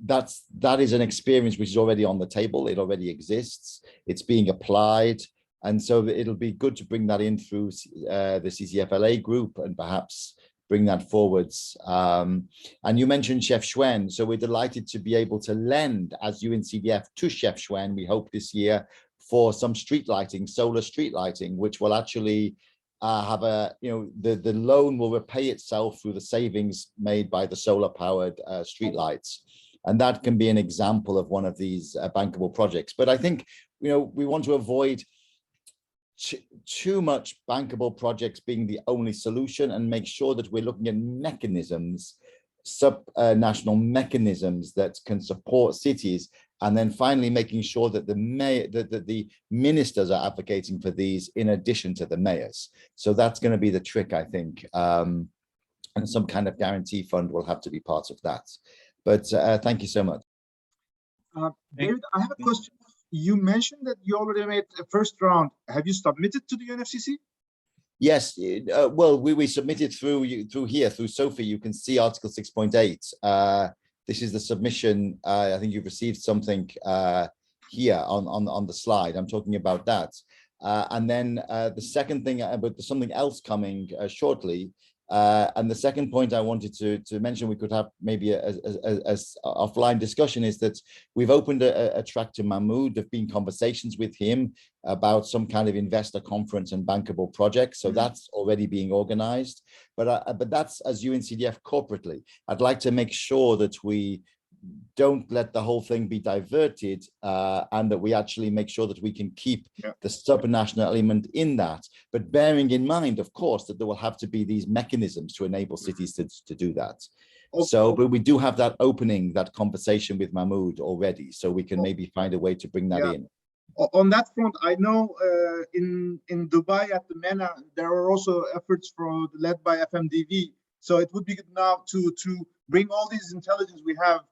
that is an experience which is already on the table. It already exists. It's being applied. And so it'll be good to bring that in through the CCFLA group and perhaps bring that forwards. And you mentioned Chef Schwen. So we're delighted to be able to lend as UNCDF to Chef Schwen, we hope this year, for some street lighting, solar street lighting, which will actually have the loan will repay itself through the savings made by the solar powered street lights. And that can be an example of one of these bankable projects. But I think, we want to avoid too much bankable projects being the only solution, and make sure that we're looking at mechanisms, subnational mechanisms that can support cities. And then finally, making sure that the ministers are advocating for these in addition to the mayors. So that's going to be the trick, I think. And some kind of guarantee fund will have to be part of that. But thank you so much. David, I have a question. You mentioned that you already made a first round. Have you submitted to the UNFCCC? Yes. Well, we submitted through Sophie. You can see Article 6.8. This is the submission. I think you've received something here on the slide. I'm talking about that. And then the second thing, but there's something else coming shortly. And the second point I wanted to mention, we could have maybe as offline discussion, is that we've opened a track to Mahmoud. There've been conversations with him about some kind of investor conference and bankable projects. So that's already being organized. But that's as UNCDF corporately. I'd like to make sure that we don't let the whole thing be diverted, and that we actually make sure that we can keep the subnational element in that, but bearing in mind, of course, that there will have to be these mechanisms to enable cities to do that. So, but we do have that opening, that conversation with Mahmoud already, so we can maybe find a way to bring that in. On that front, I know in Dubai at the MENA, there are also efforts led by FMDV. So it would be good now to bring all these intelligence we have,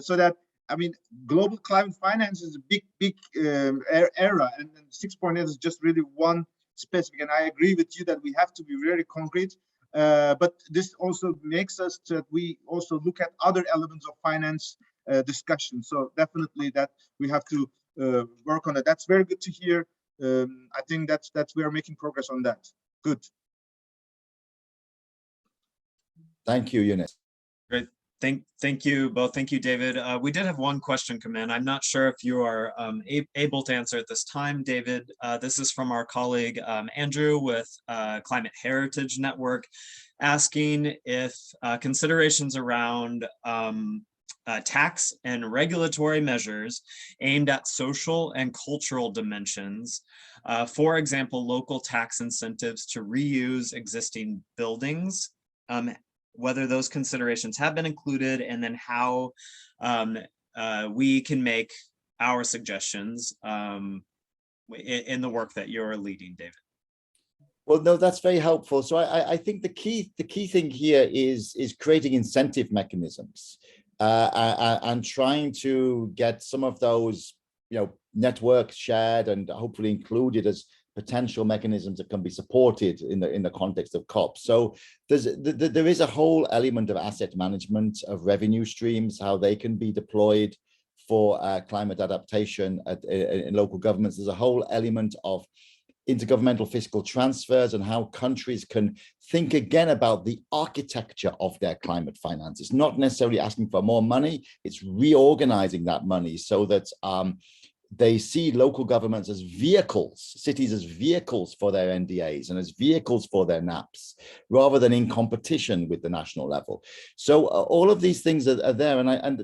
so that, I mean, global climate finance is a big era, and 6.8 is just really one specific. And I agree with you that we have to be very concrete. But this also makes us that we also look at other elements of finance discussion. So definitely that we have to work on it. That's very good to hear. I think that's we are making progress on that. Good. Thank you, Yunus. Great. Thank you both. Thank you, David. We did have one question come in. I'm not sure if you are able to answer at this time, David. This is from our colleague Andrew with Climate Heritage Network, asking if considerations around tax and regulatory measures aimed at social and cultural dimensions, for example, local tax incentives to reuse existing buildings, whether those considerations have been included, and then how we can make our suggestions in the work that you're leading, David. Well, no, that's very helpful. So I think the key thing here is creating incentive mechanisms and trying to get some of those, networks shared and hopefully included as potential mechanisms that can be supported in the context of COP. So there is a whole element of asset management, of revenue streams, how they can be deployed for climate adaptation in local governments. There's a whole element of intergovernmental fiscal transfers and how countries can think again about the architecture of their climate finance. It's not necessarily asking for more money, it's reorganizing that money so that they see local governments as vehicles, cities as vehicles for their NDAs and as vehicles for their NAPs, rather than in competition with the national level. So all of these things are there, and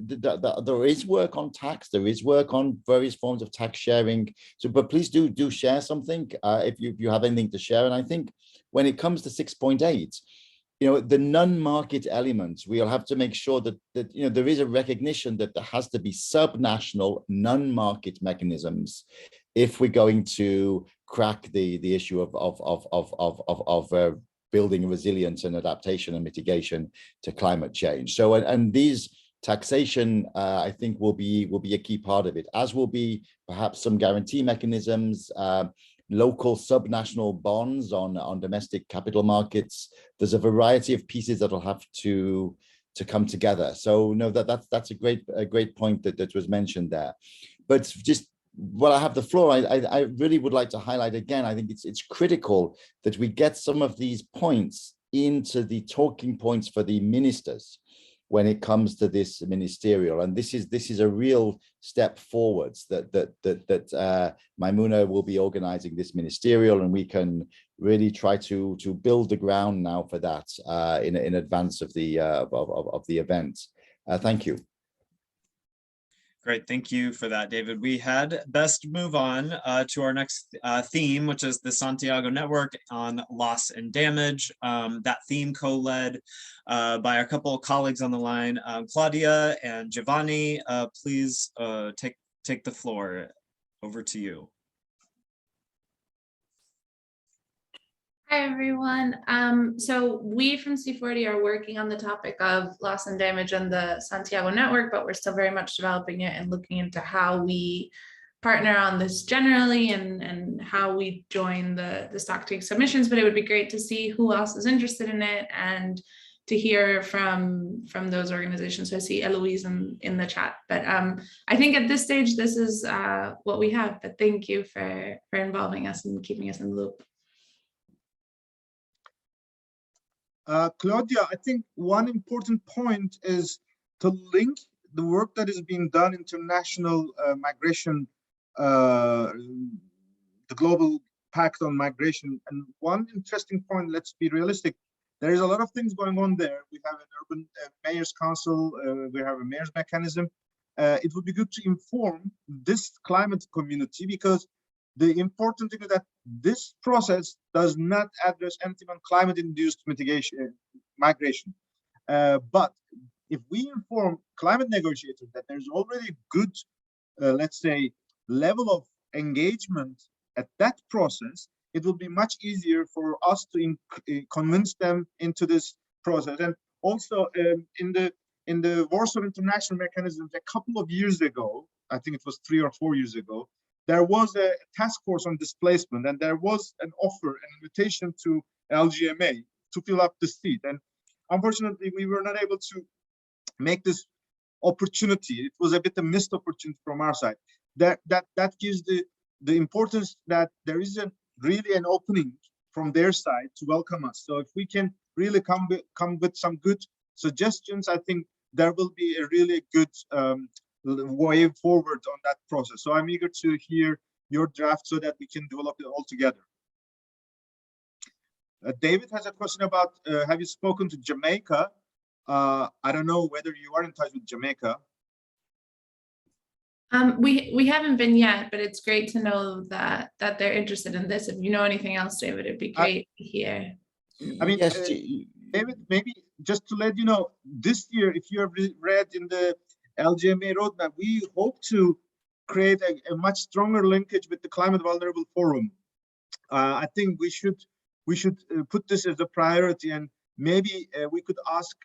there is work on tax, there is work on various forms of tax sharing. So, but please do share something if you have anything to share. And I think when it comes to 6.8, the non-market elements, we'll have to make sure that there is a recognition that there has to be subnational non-market mechanisms if we're going to crack the issue of building resilience and adaptation and mitigation to climate change. So and these taxation, I think, will be a key part of it, as will be perhaps some guarantee mechanisms, local subnational bonds on domestic capital markets. There's a variety of pieces that will have to come together. So no, that's a great point that was mentioned there. But just while I have the floor, I really would like to highlight again, I think it's critical that we get some of these points into the talking points for the ministers when it comes to this ministerial, and this is a real step forwards that Maimouna will be organizing this ministerial, and we can really try to build the ground now for that in advance of the event. Thank you. Great, thank you for that, David. We had best move on to our next theme, which is the Santiago Network on loss and damage. That theme co-led by a couple of colleagues on the line, Claudia and Giovanni. Please take the floor. Over to you. Hi, everyone. So we from C40 are working on the topic of loss and damage on the Santiago Network, but we're still very much developing it and looking into how we partner on this generally and how we join the Stocktake submissions. But it would be great to see who else is interested in it and to hear from those organizations. So I see Eloise in the chat, but I think at this stage, this is what we have. But thank you for involving us and keeping us in the loop. Claudia, I think one important point is to link the work that is being done international migration, the global pact on migration. And one interesting point, let's be realistic, There is a lot of things going on there. We have an urban mayor's council, we have a mayor's mechanism. It would be good to inform this climate community, because the important thing is that this process does not address anything on climate-induced migration. But if we inform climate negotiators that there's already good, let's say, level of engagement at that process, it will be much easier for us to convince them into this process. And also in the Warsaw International Mechanism, a couple of years ago, I think it was 3 or 4 years ago, there was a task force on displacement, and there was an offer, an invitation to LGMA to fill up the seat. And unfortunately, we were not able to make this opportunity. It was a bit a missed opportunity from our side. That gives the importance that there is really an opening from their side to welcome us. So if we can really come with some good suggestions, I think there will be a really good way forward on that process. So I'm eager to hear your draft so that we can develop it all together. David has a question about, have you spoken to Jamaica? I don't know whether you are in touch with Jamaica. We haven't been yet, but it's great to know that they're interested in this. If you know anything else, David, it'd be great to hear. I mean, yes, David, maybe just to let you know, this year, if you have read in the LGMA roadmap, we hope to create a much stronger linkage with the Climate Vulnerable Forum. I think we should put this as a priority, and maybe we could ask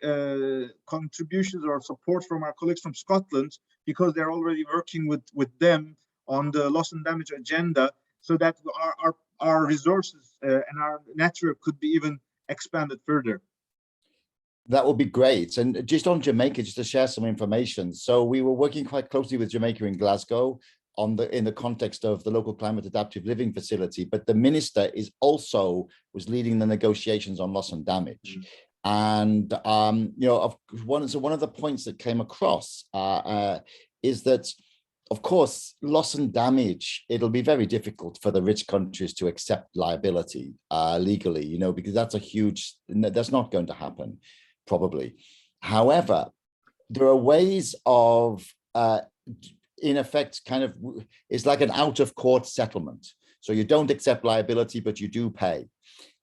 contributions or support from our colleagues from Scotland, because they're already working with them on the loss and damage agenda, so that our resources and our network could be even expanded further. that would be great. And just on Jamaica, just to share some information. So we were working quite closely with Jamaica in Glasgow in the context of the local climate adaptive living facility, but the minister was leading the negotiations on loss and damage. And you know, one of the points that came across is that, of course, loss and damage, it'll be very difficult for the rich countries to accept liability legally, you know, because that's not going to happen, probably. However, there are ways of, in effect, kind of, it's like an out-of-court settlement. So you don't accept liability, but you do pay.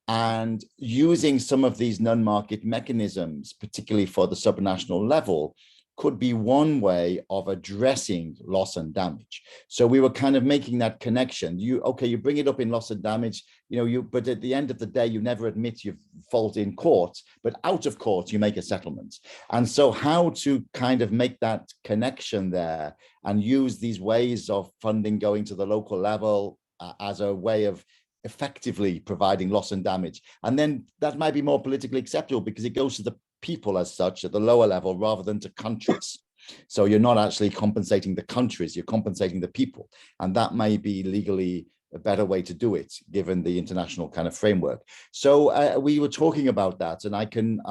And using some of these non-market mechanisms, particularly for the subnational level, could be one way of addressing loss and damage. So we were kind of making that connection. You bring it up in loss and damage, you know, but at the end of the day, you never admit you've fault in court, but out of court, you make a settlement. And so how to kind of make that connection there and use these ways of funding going to the local level as a way of effectively providing loss and damage. And then that might be more politically acceptable because it goes to the people as such at the lower level rather than to countries. So you're not actually compensating the countries, you're compensating the people. And that may be legally a better way to do it, given the international kind of framework. So we were talking about that, and I can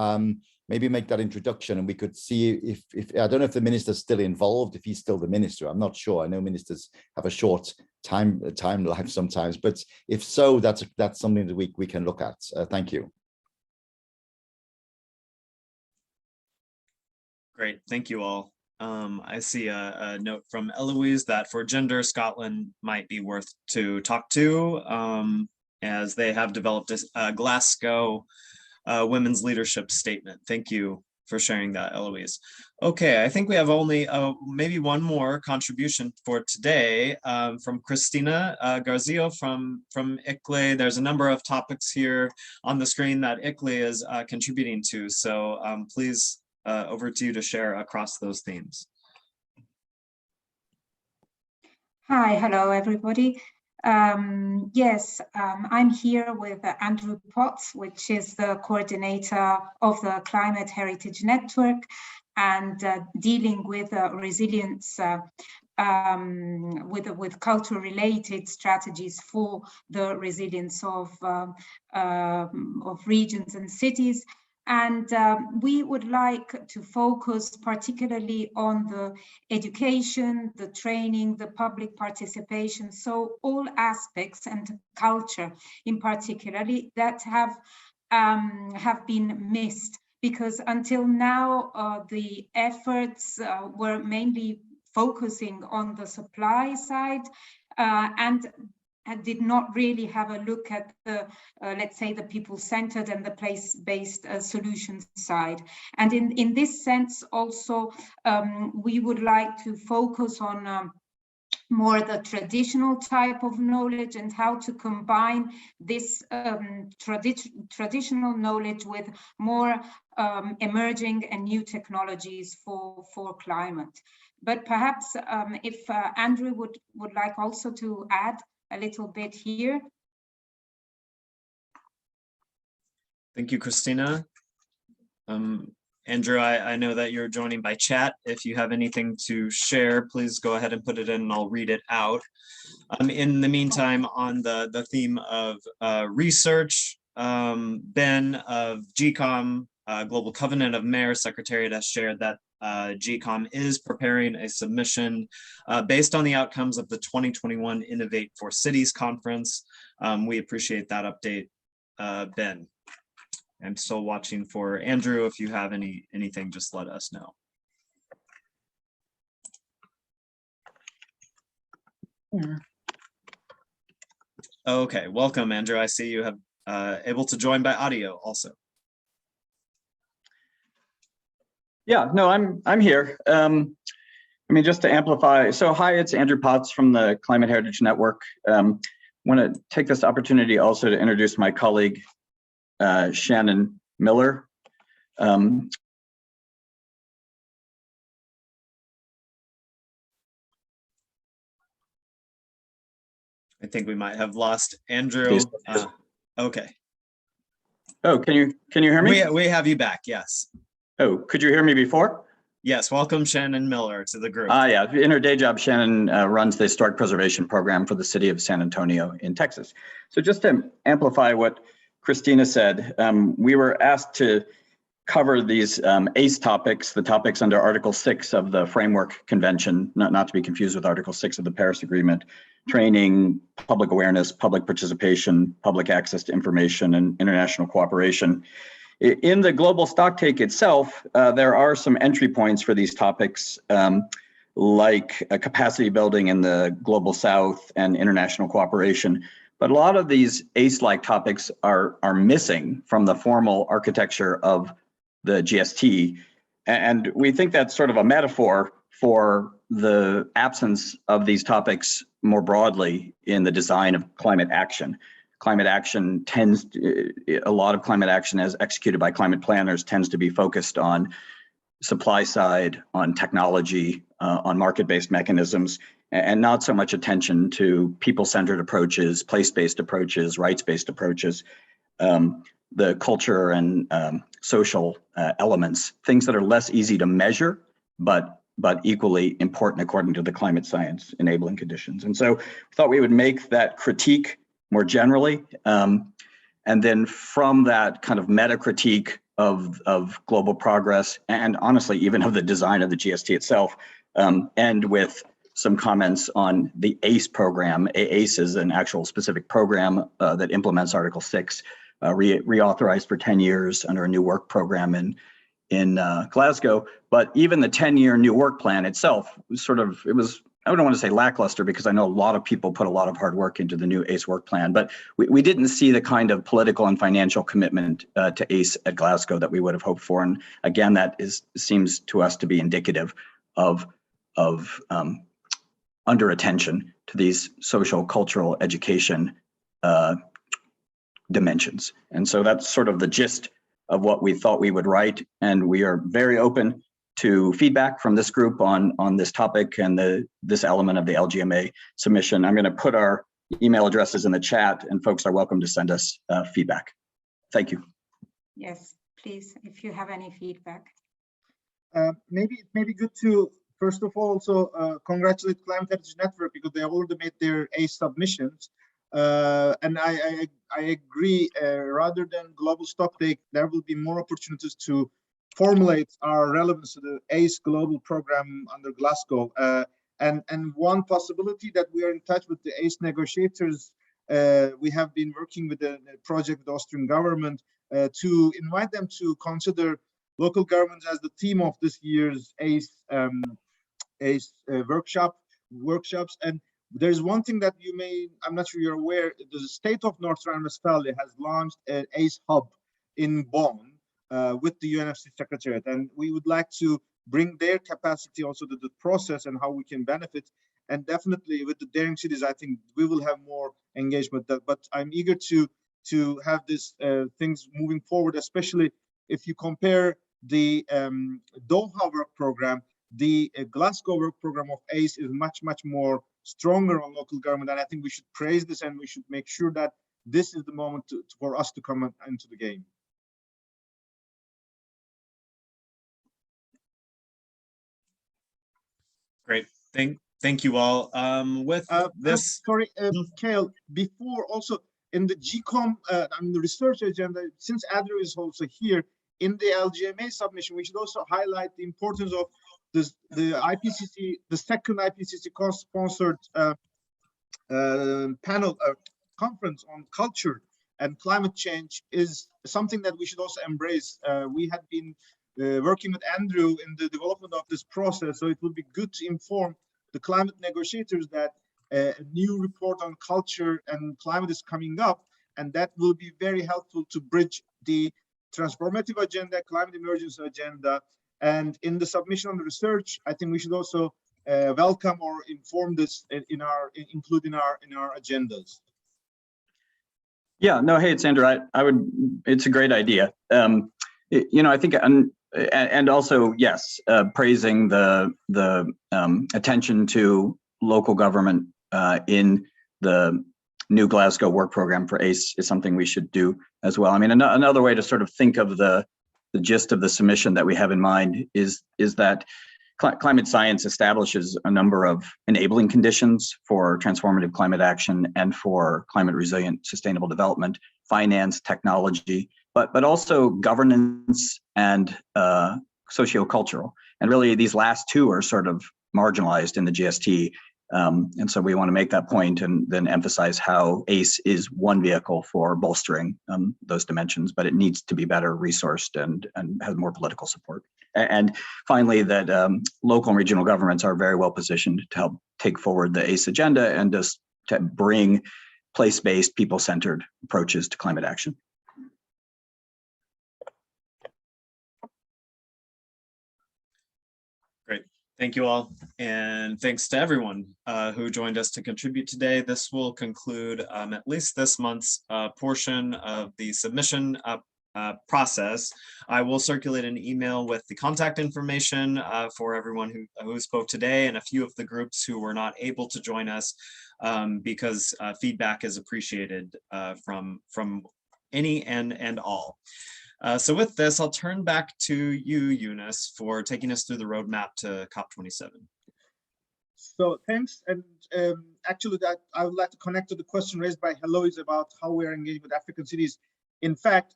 maybe make that introduction, and we could see if I don't know if the minister's still involved, if he's still the minister. I'm not sure. I know ministers have a short time life sometimes, but if so, that's something that we can look at. Thank you. Great, thank you all. I see a note from Eloise that for gender, Scotland might be worth to talk to, as they have developed a Glasgow women's leadership statement. Thank you for sharing that, Eloise. Okay, I think we have only maybe one more contribution for today from Christina Garzillo from ICLE. There's a number of topics here on the screen that ICLE is contributing to, so please, over to you to share across those themes. Hi, hello everybody. Yes, I'm here with Andrew Potts, which is the coordinator of the Climate Heritage Network, and dealing with resilience with culture-related strategies for the resilience of regions and cities. And we would like to focus particularly on the education, the training, the public participation, so all aspects, and culture in particularly, that have have been missed, because until now the efforts were mainly focusing on the supply side and did not really have a look at the, let's say, the people-centered and the place-based solutions side. And in this sense also, we would like to focus on more the traditional type of knowledge and how to combine this traditional knowledge with more emerging and new technologies for climate. But perhaps if Andrew would like also to add a little bit here. Thank you, Christina. Andrew, I know that you're joining by chat. If you have anything to share, please go ahead and put it in and I'll read it out. In the meantime, on the theme of research, Ben of GCOM, Global Covenant of Mayors Secretariat, has shared that GCOM is preparing a submission based on the outcomes of the 2021 Innovate for Cities conference. We appreciate that update, Ben. I'm still watching for Andrew. If you have anything, just let us know. Yeah. Okay, welcome, Andrew. I see you have able to join by audio also. Yeah, no, I'm here. I mean, just to amplify. So hi, it's Andrew Potts from the Climate Heritage Network. Want to take this opportunity also to introduce my colleague, Shannon Miller. I think we might have lost Andrew. Okay. Oh, can you hear me? We have you back, yes. Oh, could you hear me before? Yes, welcome Shannon Miller to the group. Yeah, in her day job, Shannon runs the Historic Preservation Program for the city of San Antonio in Texas. So just to amplify what Christina said, we were asked to cover these ACE topics, the topics under Article 6 of the Framework Convention, not to be confused with Article 6 of the Paris Agreement, training, public awareness, public participation, public access to information, and international cooperation. In the global stocktake itself, there are some entry points for these topics, like capacity building in the global south and international cooperation. But a lot of these ACE-like topics are missing from the formal architecture of the GST. And we think that's sort of a metaphor for the absence of these topics more broadly in the design of climate action. Climate action tends to, a lot of climate action as executed by climate planners tends to be focused on supply side, on technology, on market-based mechanisms, and not so much attention to people-centered approaches, place-based approaches, rights-based approaches, the culture and social elements, things that are less easy to measure, but equally important according to the climate science enabling conditions. And so we thought we would make that critique more generally, and then from that kind of meta critique of global progress, and honestly, even of the design of the GST itself, end with some comments on the ACE program. ACE is an actual specific program that implements Article 6, reauthorized for 10 years under a new work program in Glasgow. But even the 10-year new work plan itself was I don't want to say lackluster, because I know a lot of people put a lot of hard work into the new ACE work plan, but we didn't see the kind of political and financial commitment to ACE at Glasgow that we would have hoped for. And again, that seems to us to be indicative of under attention to these social, cultural, education dimensions. And so that's sort of the gist of what we thought we would write. And we are very open to feedback from this group on this topic and this element of the LGMA submission. I'm going to put our email addresses in the chat, and folks are welcome to send us feedback. Thank you. Yes, please, if you have any feedback. Maybe it may be good to, first of all, also congratulate Climate Heritage Network, because they already made their ACE submissions. And I agree, rather than global stocktake, there will be more opportunities to formulate our relevance to the ACE global program under Glasgow. And one possibility that we are in touch with the ACE negotiators we have been working with the project with the Austrian government to invite them to consider local governments as the theme of this year's ACE workshops. And there's one thing that I'm not sure you're aware, the state of North Rhine-Westphalia has launched an ACE hub in Bonn with the UNFC Secretariat. And we would like to bring their capacity also to the process and how we can benefit. And definitely with the daring cities, I think we will have more engagement. But I'm eager to have these things moving forward, especially if you compare the Doha work program. The Glasgow work program of ACE is much more stronger on local government, and I think we should praise this, and we should make sure that this is the moment for us to come into the game. Great, thank you all. With this, sorry, Kale, before also in the GCOM, the research agenda, since Andrew is also here, in the LGMA submission, we should also highlight the importance of the IPCC, the second IPCC co-sponsored panel conference on culture and climate change is something that we should also embrace. We had been working with Andrew in the development of this process, so it would be good to inform the climate negotiators that a new report on culture and climate is coming up, and that will be very helpful to bridge the transformative agenda, climate emergency agenda. And in the submission on the research, I think we should also welcome or inform this include in our agendas. Yeah, no, hey, it's Andrew. It's a great idea. I think, and also, yes, praising the attention to local government in the new Glasgow work program for ACE is something we should do as well. I mean, another way to sort of think of the gist of the submission that we have in mind is that climate science establishes a number of enabling conditions for transformative climate action and for climate resilient sustainable development, finance, technology, but also governance and sociocultural. And really these last two are sort of marginalized in the GST. And so we want to make that point and then emphasize how ACE is one vehicle for bolstering those dimensions, but it needs to be better resourced and have more political support. And finally, that local and regional governments are very well positioned to help take forward the ACE agenda and just to bring place-based, people-centered approaches to climate action. Thank you all, and thanks to everyone who joined us to contribute today. This will conclude at least this month's portion of the submission process. I will circulate an email with the contact information for everyone who spoke today and a few of the groups who were not able to join us because feedback is appreciated from any and all. So with this, I'll turn back to you, Yunus, for taking us through the roadmap to COP27. So thanks. And actually, that I would like to connect to the question raised by Heloise about how we are engaging with African cities. In fact,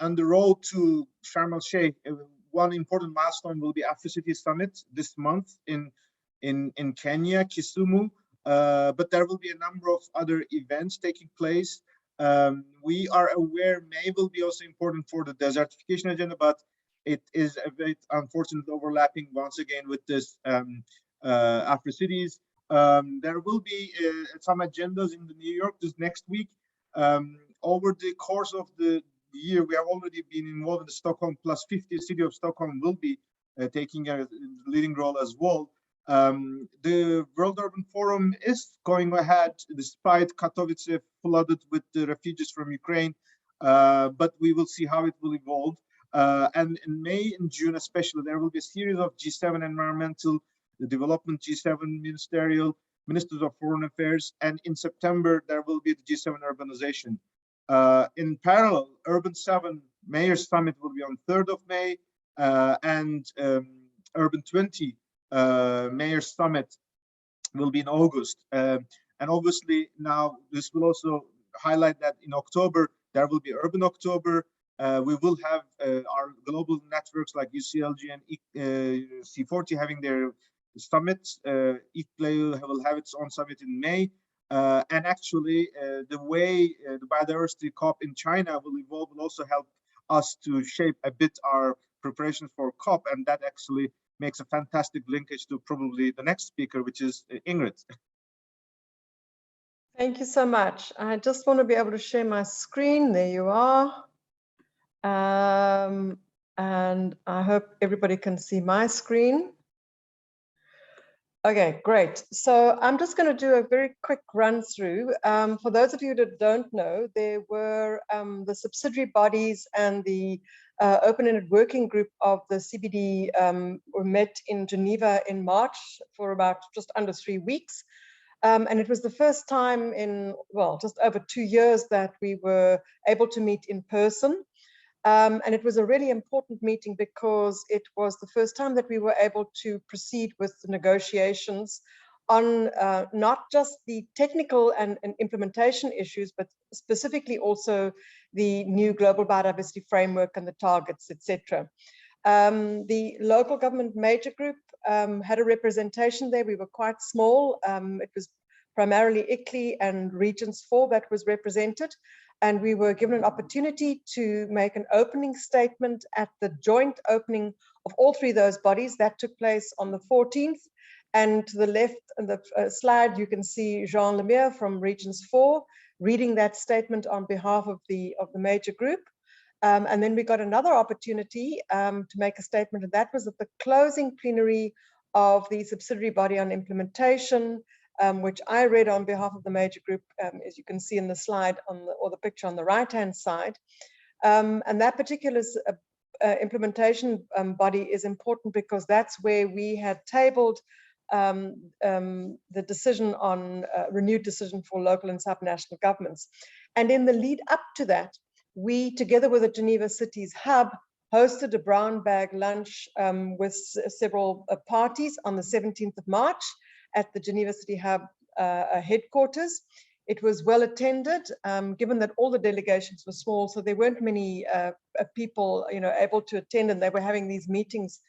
on the road to Sharm el-Sheikh, one important milestone will be Afro-City Summit this month in Kenya, Kisumu. But there will be a number of other events taking place. We are aware May will be also important for the desertification agenda, but it is a bit unfortunate overlapping once again with this Afro-Cities. There will be some agendas in the New York this next week. Over the course of the year, we have already been involved in the Stockholm Plus 50. City of Stockholm will be taking a leading role as well. The World Urban Forum is going ahead despite Katowice flooded with the refugees from Ukraine, but we will see how it will evolve. And in May and June especially, there will be a series of G7 environmental development, G7 ministers of foreign affairs, and in September there will be the G7 urbanization. In parallel, Urban 7 Mayor's Summit will be on 3rd of May, and Urban 20 Mayor's Summit will be in August. And obviously now this will also highlight that in October, there will be Urban October. We will have our global networks like UCLG and C40 having their summits. ICLEI will have its own summit in May. And actually, the way the biodiversity COP in China will evolve will also help us to shape a bit our preparations for COP, and that actually makes a fantastic linkage to probably the next speaker, which is Ingrid. Thank you so much. I just want to be able to share my screen. There you are. And I hope everybody can see my screen. Okay, great. So I'm just going to do a very quick run through. For those of you that don't know, there were the subsidiary bodies and the open-ended working group of the CBD were met in Geneva in March for about just under 3 weeks. And it was the first time in, well, just over 2 years that we were able to meet in person. And it was a really important meeting because it was the first time that we were able to proceed with the negotiations on not just the technical and implementation issues, but specifically also the new global biodiversity framework and the targets, etc. The local government major group had a representation there. We were quite small. It was primarily ICLEI and Regions 4 that was represented. And we were given an opportunity to make an opening statement at the joint opening of all 3 of those bodies. That took place on the 14th. And to the left of the slide, you can see Jean Lemire from Regions 4 reading that statement on behalf of the major group. And then we got another opportunity to make a statement, and that was at the closing plenary of the subsidiary body on implementation, which I read on behalf of the major group, as you can see in the slide or the picture on the right-hand side. And that particular implementation body is important because that's where we had tabled the decision on renewed decision for local and subnational governments. And in the lead up to that, we, together with the Geneva Cities Hub, hosted a brown bag lunch with several parties on the 17th of March at the Geneva City Hub headquarters. It was well attended, given that all the delegations were small, so there weren't many people, able to attend, and they were having these meetings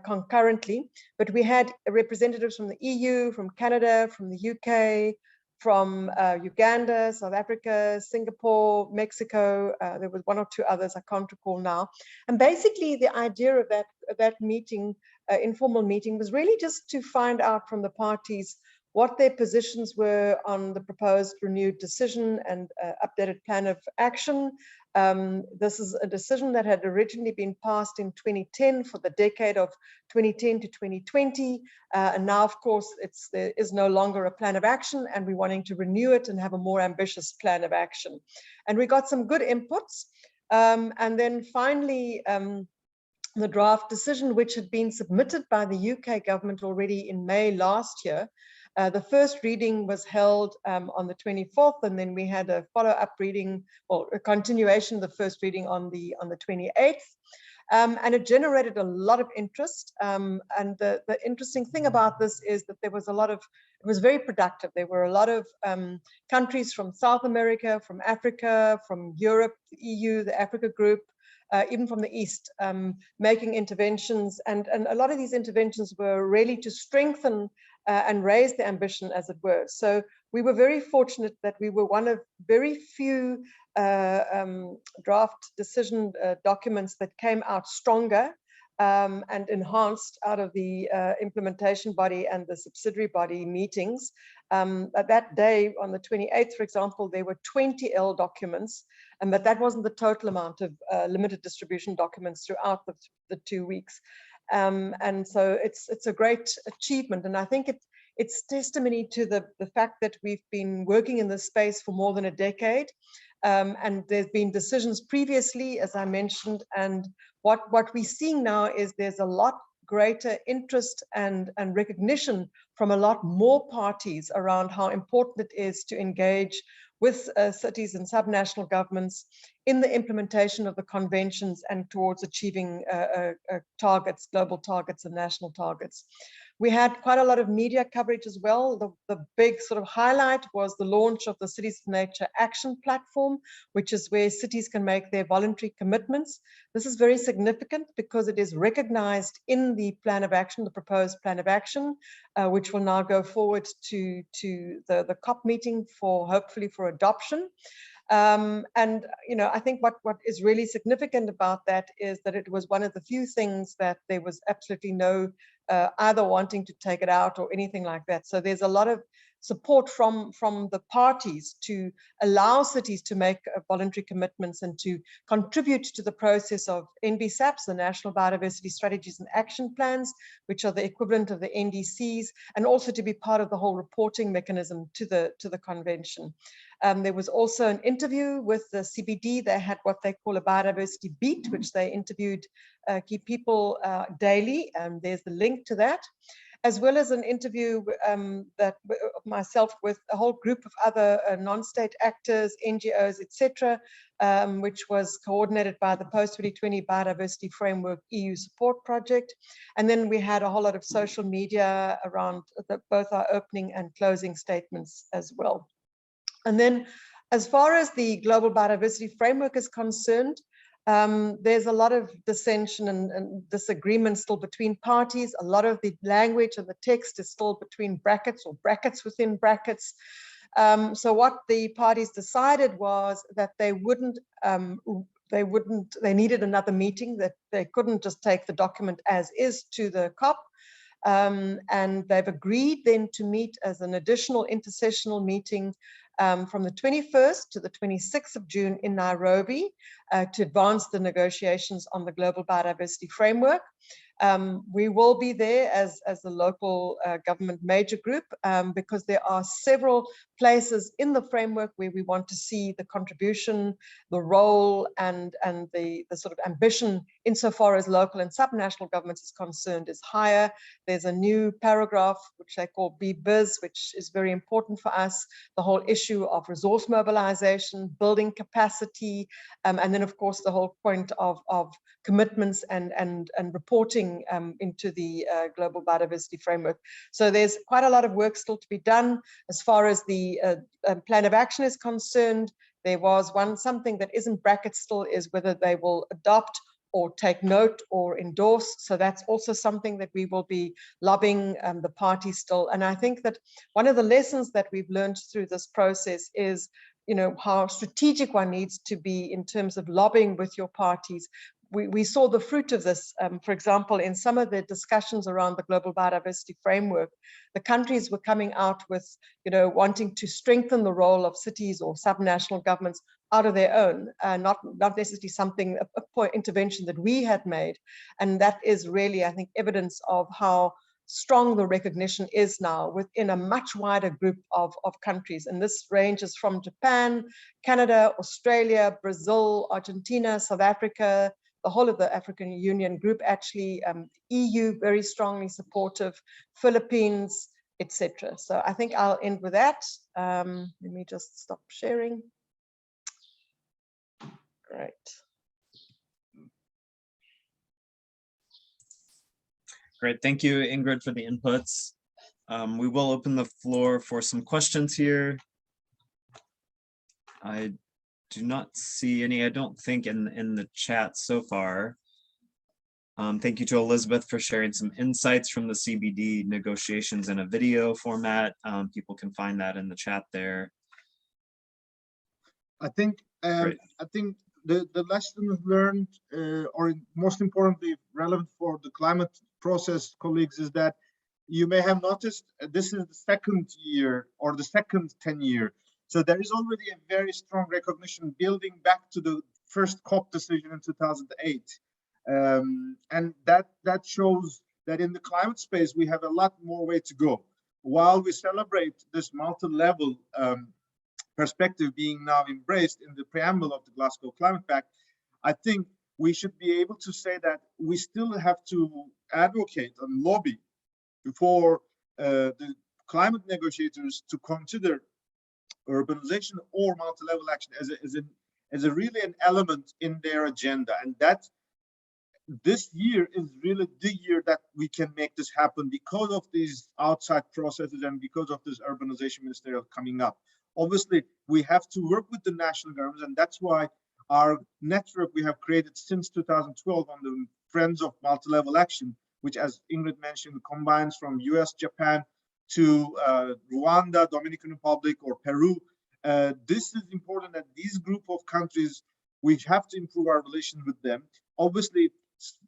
concurrently. But we had representatives from the EU, from Canada, from the UK, from Uganda, South Africa, Singapore, Mexico. There was 1 or 2 others, I can't recall now. And basically the idea of that meeting, informal meeting, was really just to find out from the parties what their positions were on the proposed renewed decision and updated plan of action. This is a decision that had originally been passed in 2010 for the decade of 2010 to 2020. And now, of course, there is no longer a plan of action, and we're wanting to renew it and have a more ambitious plan of action. And we got some good inputs. And then finally, the draft decision, which had been submitted by the UK government already in May last year. The first reading was held on the 24th, and then we had a follow-up reading, or a continuation of the first reading on the 28th. And it generated a lot of interest. And the interesting thing about this is that there was it was very productive. There were a lot of countries from South America, from Africa, from Europe, the EU, the Africa group, even from the East, making interventions. And a lot of these interventions were really to strengthen and raise the ambition, as it were. So we were very fortunate that we were one of very few draft decision documents that came out stronger and enhanced out of the implementation body and the subsidiary body meetings. At that day, on the 28th, for example, there were 20 L documents, but that wasn't the total amount of limited distribution documents throughout the 2 weeks. And so it's a great achievement, and I think it's testimony to the fact that we've been working in this space for more than a decade, and there's been decisions previously, as I mentioned, and what we're seeing now is there's a lot greater interest and recognition from a lot more parties around how important it is to engage with cities and subnational governments in the implementation of the conventions and towards achieving targets, global targets and national targets. We had quite a lot of media coverage as well. The big sort of highlight was the launch of the Cities of Nature Action Platform, which is where cities can make their voluntary commitments. This is very significant because it is recognized in the plan of action, the proposed plan of action, which will now go forward to the COP meeting for hopefully for adoption. And I think what is really significant about that is that it was one of the few things that there was absolutely no either wanting to take it out or anything like that. So there's a lot of support from the parties to allow cities to make voluntary commitments and to contribute to the process of NBSAPs, the National Biodiversity Strategies and Action Plans, which are the equivalent of the NDCs, and also to be part of the whole reporting mechanism to the convention. There was also an interview with the CBD. They had what they call a biodiversity beat, which they interviewed key people daily, and there's the link to that, as well as an interview that myself with a whole group of other non-state actors, NGOs, etc., which was coordinated by the Post-2020 Biodiversity Framework EU Support Project. And then we had a whole lot of social media around both our opening and closing statements as well. And then as far as the Global Biodiversity Framework is concerned, there's a lot of dissension and disagreement still between parties. A lot of the language and the text is still between brackets or brackets within brackets. So what the parties decided was that they needed another meeting, that they couldn't just take the document as is to the COP. And they've agreed then to meet as an additional intersessional meeting from the 21st to the 26th of June in Nairobi to advance the negotiations on the Global Biodiversity Framework. We will be there as the local government major group because there are several places in the framework where we want to see the contribution, the role, and the sort of ambition insofar as local and subnational governments is concerned is higher. There's a new paragraph which they call BBIZ, which is very important for us, the whole issue of resource mobilization, building capacity, and then of course the whole point of commitments and reporting into the Global Biodiversity Framework. So there's quite a lot of work still to be done. As far as the plan of action is concerned, there was something that is in brackets still, is whether they will adopt or take note or endorse. So that's also something that we will be lobbying the parties still. And I think that one of the lessons that we've learned through this process is how strategic one needs to be in terms of lobbying with your parties. We saw the fruit of this, for example, in some of the discussions around the Global Biodiversity Framework. The countries were coming out with, wanting to strengthen the role of cities or subnational governments out of their own, not necessarily something, a intervention that we had made. And that is really, I think, evidence of how strong the recognition is now within a much wider group of countries. And this ranges from Japan, Canada, Australia, Brazil, Argentina, South Africa, the whole of the African Union group, actually, EU very strongly supportive, Philippines, etc. So I think I'll end with that. Let me just stop sharing. Great. Great, thank you, Ingrid, for the inputs. We will open the floor for some questions here. I do not see any, I don't think, in the chat so far. Thank you to Elizabeth for sharing some insights from the CBD negotiations in a video format. People can find that in the chat there. I think the lessons learned, or most importantly relevant for the climate process, colleagues, is that you may have noticed this is the second year or the second 10 year. So there is already a very strong recognition building back to the first COP decision in 2008. And that shows that in the climate space, we have a lot more way to go. While we celebrate this multi-level perspective being now embraced in the preamble of the Glasgow Climate Pact, I think we should be able to say that we still have to advocate and lobby for the climate negotiators to consider urbanization or multi-level action as as a really an element in their agenda. And that this year is really the year that we can make this happen because of these outside processes and because of this urbanization ministerial coming up. Obviously, we have to work with the national governments, and that's why our network we have created since 2012 on the Friends of Multi-Level Action, which, as Ingrid mentioned, combines from US, Japan to Rwanda, Dominican Republic, or Peru. This is important that these group of countries, we have to improve our relations with them. Obviously,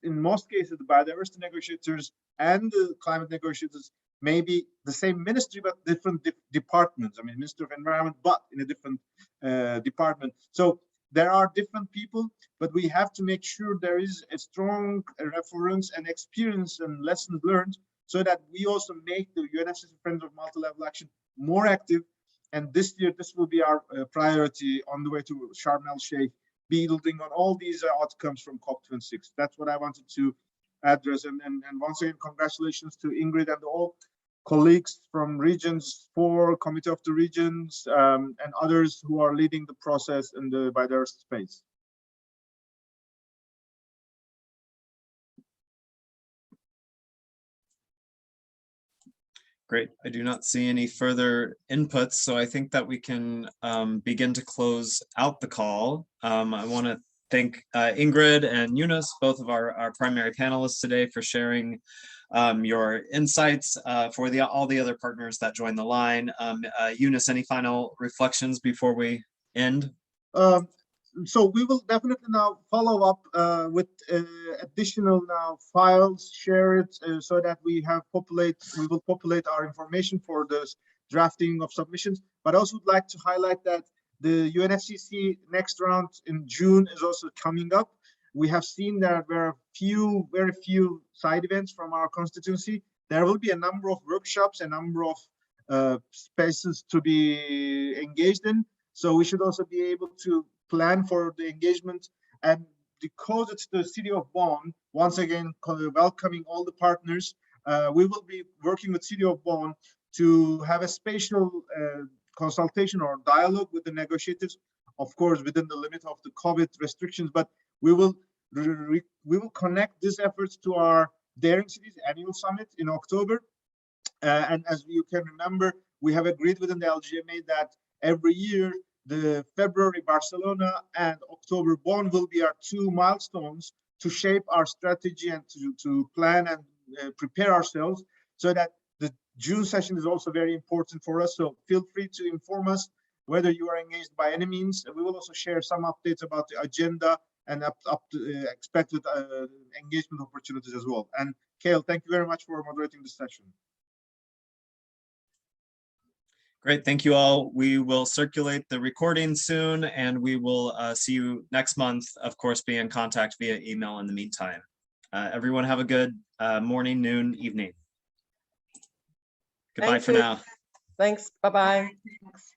in most cases, the biodiversity negotiators and the climate negotiators may be the same ministry, but different departments. I mean, Minister of Environment, but in a different department. So there are different people, but we have to make sure there is a strong reference and experience and lessons learned so that we also make the UNFCCC Friends of Multi-Level Action more active. And this year, this will be our priority on the way to Sharm el-Sheikh, building on all these outcomes from COP26. That's what I wanted to address. And once again, congratulations to Ingrid and all colleagues from Regions 4, Committee of the Regions, and others who are leading the process in the biodiversity space. Great. I do not see any further inputs, so I think that we can begin to close out the call. I want to thank Ingrid and Yunus, both of our primary panelists today, for sharing your insights, for all the other partners that joined the line. Yunus, any final reflections before we end? So we will definitely now follow up with additional files, share it so that we will populate our information for the drafting of submissions. But I also would like to highlight that the UNFCCC next round in June is also coming up. We have seen that there are very few side events from our constituency. There will be a number of workshops, a number of spaces to be engaged in. So we should also be able to plan for the engagement. And because it's the city of Bonn, once again, welcoming all the partners, we will be working with city of Bonn to have a spatial consultation or dialogue with the negotiators, of course, within the limit of the COVID restrictions, but we will connect these efforts to our Daring Cities annual summit in October. And as you can remember, we have agreed within the LGMA that every year, the February Barcelona and October Bonn will be our two milestones to shape our strategy and to plan and prepare ourselves, so that the June session is also very important for us. So feel free to inform us whether you are engaged by any means. We will also share some updates about the agenda and expected engagement opportunities as well. And Kale, thank you very much for moderating this session. Great, thank you all. We will circulate the recording soon, and we will see you next month. Of course, be in contact via email in the meantime. Everyone have a good morning, noon, evening. Goodbye for now. Thanks, bye-bye. Thanks.